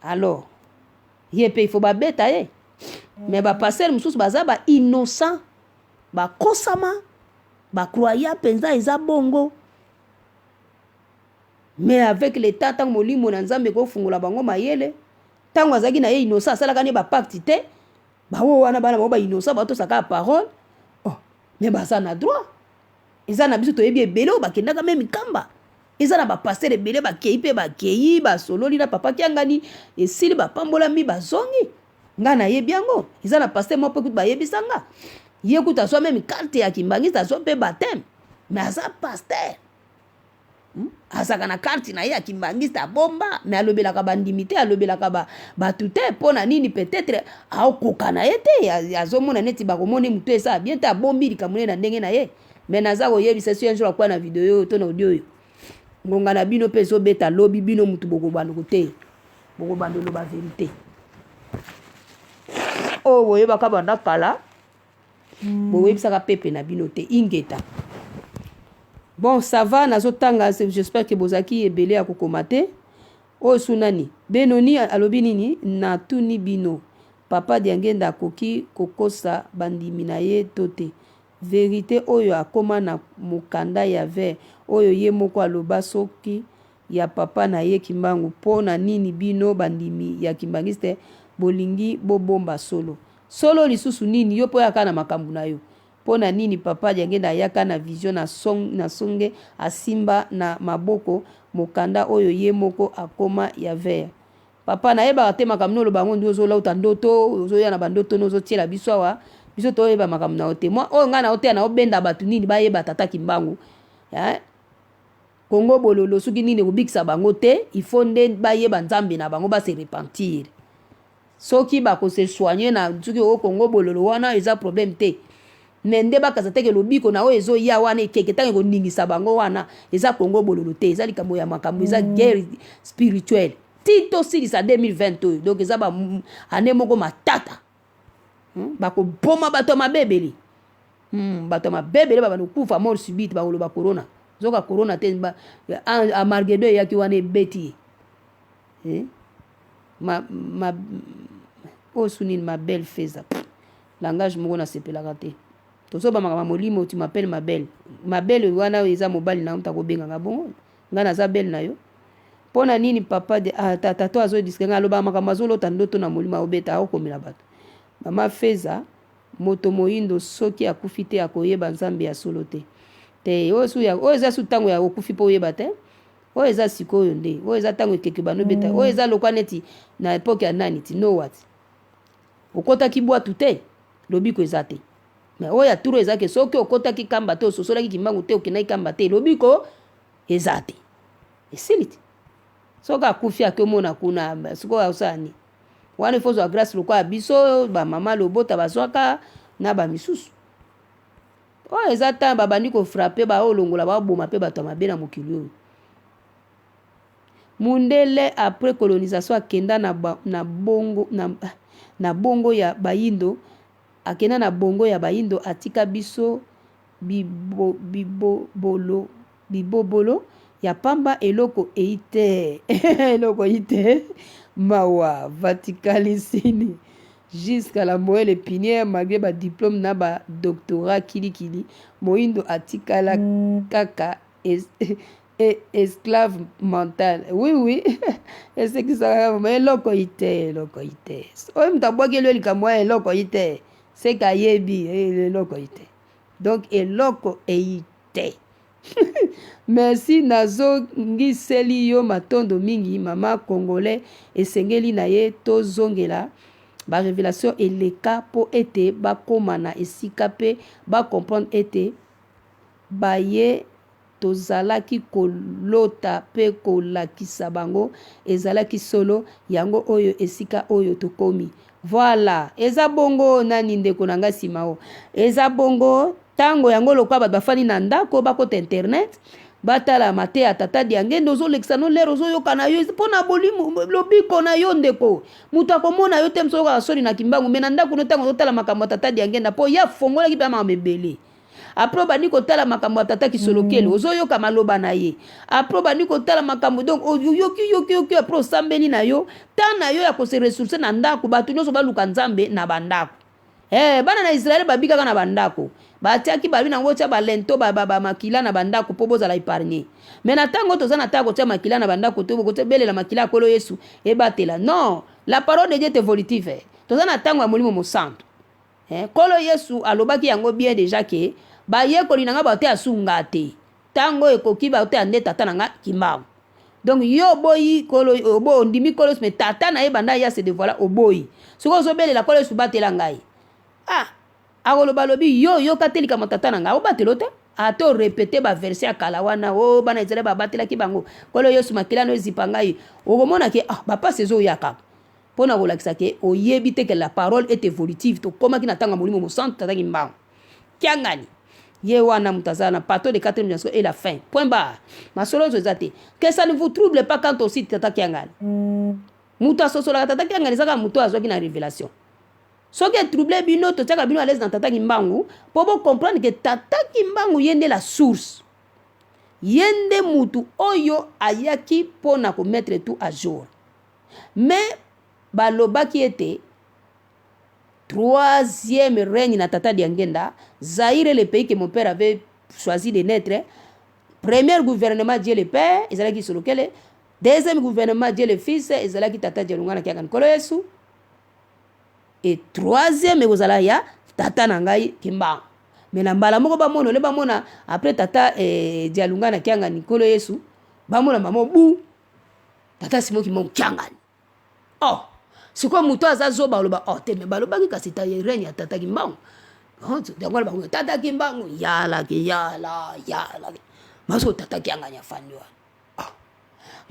alors ye pe il faut ba beta ye mais ba passer mususu baza ba innocent ba kosama ba croyant penza eza bongo mais avec les temps tant molimo na nzambe ko fungola bango mayele tango azaki na ye innocent asalaka ne ba pacte te ba wo wana bana ba innocent ba to saka parole mais baza na droit eza na biso to yebi ebele ba kendaka même kamba eza na ba passer ebele ba kei pe ba kei ba sololi na papa kiangani esili ba pambola mi ba zongi ngana yebi yango eza na pasteur mo pe kutu ba yebi sanga yekuta so même carte ya kimbangi ta so pe baptême mais aza pasteur azaka na carte na ye ya kimbangiste abomba me alobelaka bandimi te alobelaka bato te mpo na nini peut-être aokoka na ye te azomona neti bakomona motu esa bien te abombi likambo na ndenge na ye me naza koyebisa so un jour akwa na video oyo to na audio oyo ngonga na bino mpe ezobeta lobi bino mutu bokobandoko te bokobanda oloba verité oyo boyebaka banda kala boyebisaka pepe na bino te ingeta. Bon, ça va, nazotanga, j'espère que bozaki ebele ya kokoma te. Oyo sunani, benoni alobi nini na tuni bino. Papa diangenda koki kokosa bandimi na ye tote. Vérité oyo akoma na mukanda ya ver. Oyo ye moko aloba soki ya papa na ye kimbangu. Pona nini bino bandimi ya kimbangiste bolingi bobomba solo. Solo lisusu nini yo po yaka na makambu na yo. Pona nini papa diangenda yaka na vision na songe asimba na maboko mokanda oyo ye moko akoma ya ver. Papa na yeba te makamno lo bango ndozo lauta ndoto ozo ya na bandoto nozo tiela biso awa biso to yeba makamna ote moi o nga na ote na obenda batu nini ba yeba tata kimbangu ya Kongo bololo suki nini kobikisa bango te il faut nde ba yeba nzambe na bango ba se repentir soki ba ko se soigner na suki o Kongo bololo wana eza problème te nende bakaza teke lobiko na o ezo ya wana ekeke tango koningisa bango wana eza Kongo bololo te eza likambo ya makambo eza guerre spirituelle tito silisa 2020 donc eza ba ane moko matata bako boma bato mabebeli bato mabebeli ba banokufa mort subite ba oloba corona zoka corona te ba amargedo yaki wana ebeti ma osuni ma belle feza langage moko na sepelaka te tozoba makama molimo tu m'appelle ma belle wana eza mobali na mta ko benga bongo ngana za belle na yo pona nini papa de tata to azo diskenga loba makama zolota ndoto na molimo obeta okomela bato mama feza moto moyindo soki akufi te akoyeba nzambe ya solo te oyo eza su tango ya okufi po oyeba te oyo eza sikoyo nde oyo eza tango ekeke banobeta oyo eza lokwa neti na epoke ya nani ti no what okotaki bwatu te lobiko eza te mais oyo aturo eza ke soki okotaki kamba te ososolaki kimbangu te okendaki kamba te lobiko eza te esili te soki akufi akomona kuna sikoyo aosani wana ifo zwa grâce lokwa biso bamama lobota bazwaka na bamisusu oyo eza ta babandi kofrape baolongola baboma mpe bato ya mabe na mokili oyo mundele après colonisation akenda na bongo ya bayindo akenda na bongo ya bayindo atika biso bibobolo ya pamba eloko eite eloko eite mawa vaticalisini jusqu'à la moelle épinière malgré ba diplôme na ba doctorat kilikili moindo atikala kaka esclave mental oui et c'est que ça mais eloko ite oyo mutabwakeli likambo ya eloko ite c'est kayebi eloko ite donc eloko eite merci nazongiseli yo matondo mingi mama congolais esengeli na ye tozongela ba révélation eleka po ete bakoma na esika pe ba comprendre ete baye tozalaki kolota pe kolakisa bango ezalaki solo yango oyo esika oyo tokomi voilà eza bongo nani ndeko na nga simao eza bongo tango yango lokwa bato bafani na ndako bakota internet batala mate ya tata diangende ozolekisa no lero ozoyoka na yo mpo na bolimo lobiko na yo ndeko moto akomona yo te moso oyoka soni na kimbangu me na ndako no ntango ozotala makambo ya tata diangenda mpo ya fongolaki mpe makambo ebele apres bandi kotala makambo ya tata kisolokele ozoyoka maloba na ye apres bandi kotala makambo donc yoki apres osambeli na yo ntan na yo ya kose ressource na ndako bato nyonso baluka nzambe na bandako bana na Israele babikaka na bandako batiaki babi nango tia balento makila na bandako po bozala épargné mais na tango toza na tango tia makila na bandako to bokote belela makila akolo Yesu ebatela non la parole de Dieu est évolutive toza na tango ya molimo mosantu kolo Yesu alobaki yango bien déjà ke bayekoli nanga baote asunga te tango ekoki baote ande tata nanga kimbangu donc yo boyi kolo obo ndimi kolo mais tata na ye banda ya se dévoila oboyi siko ozobelela kolo Yesu batela ngai akoloba lobi yo kateli kama tata na nga obatelo te ato répéter ba verset ya kala wana o bana ezele babatelaki bango kolo yesu makila no ezipa ngai okomona ke bapasi ezoyaka mpona kolakisa ke oyebi te ke la parole est évolutive tokomaki na ntango ya molimo mosantu tataki mbango kiangani ye wana moto aza na pato de 4e dimension et la fin point barre masolo ozo eza te que ça ne vous trouble pas quand aussi tata kiangani moto asosolaka tata kiangani ezaka moto azwaki na révélation soki etrouble bino totiaka bino à l'aise na tata kimbangu mpo bocomprendre ke tata kimbangu ye nde la source ye nde mutu oyo ayaki mpo na komettre tout à jour mais balobaki ete 3e règne na tata Diangenda Zaïre le pays que mon père avait choisi de naître premier gouvernement Dieu le père ezalaki solokele 2e gouvernement Dieu le fils ezalaki tata Dialungana kiaka nkolo Yesu et 3e ekozala ya tata na ngai Kimbangu mais na mbala moko bamona ole bamona après tata Dialungana kianga nkolo Yesu bamona mamo bu tata Simon Kimbangu kiangani sikoyo moto aza zoba oloba te me balobaki kasi ta règne ya tata Kimbangu yango bango tata Kimbangu yala maso tata kiangani afandi wana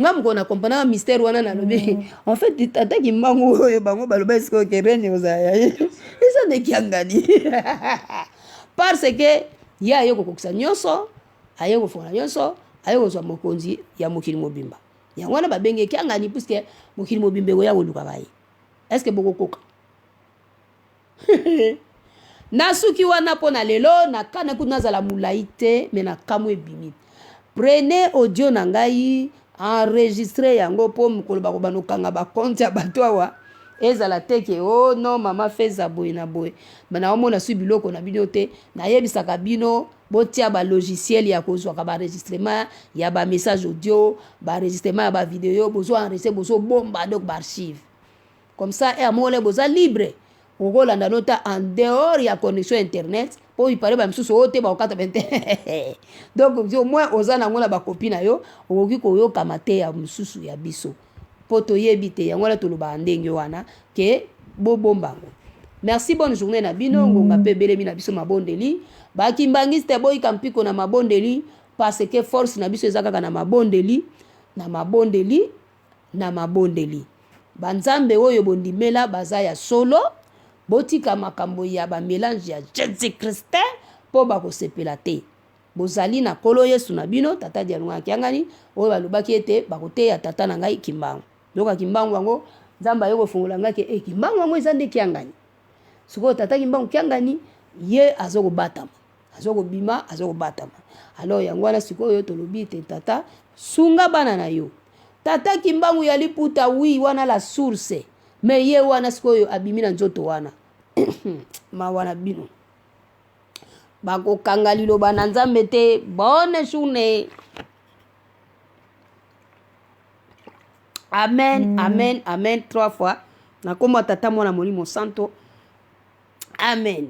nga mokona kompana mystère wana nalobi en fait tata Kimbangu oyo bango baloba sikoyo ke règne ozala eza nde kiangani parce que ye aye kokokisa nyonso aye kofongola nyonso aye kozwa mokonzi ya mokili mobimba yango wana babenge kiangani puisque mokili mobimba ekoya kolukaka ye est-ce que bokokoka nasuki wana mpo na lelo nakana kutu nazala molai te me nakamwa ebimi prenez audio na ngai enregistre yango mpo mokolo bakobana okanga bakonte ya bato awa ezala te ke non mama feza boye na boye naomona su biloko na bino te nayebisaka bino botia balogiciel ya kozwaka baenregistrement ya bamessage audio baenregistrement ya bavideo bozoenregistre bozobomba donc baarchive comme ça amole boza libre okolanda nota en dehors ya connexion internet po ipare bamisusu oyo te bakokata bente donc au moins oza nango na bakopi na yo okoki koyokama te ya misusu ya biso po toyebi te yango wana tolobaka ndenge wana ke bobombango merci bonne journée na bino ngonga mpe ebelemi na biso mabondeli bakimbangiste boyika mpiko na mabondeli parce que force na biso eza kaka na mabondeli banzambe oyo bondimela baza ya solo botika makambo ya bamélange ya Jésus Christ mpo bakosepela te bozali na nkolo Yesu na bino tata Dialungana kiangani oyo balobaki ete bakoteya tata na ngai Kimbangu yoka Kimbangu yango nzambe aye kofungola ngai ke Kimbangu yango eza nde kiangani sikoyo tata Kimbangu kiangani ye azokobatama azokobima azokobatama alors yango wana sikoyo tolobi ete tata sunga bana na yo tata Kimbangu ya liputa wi wana la source me ye wana sikoyo abimi na nzoto wana ma wana bino bakokanga liloba na nzambe te bonne journée amen amen amen 3 fois nakoma tata mwana molimo santo amen.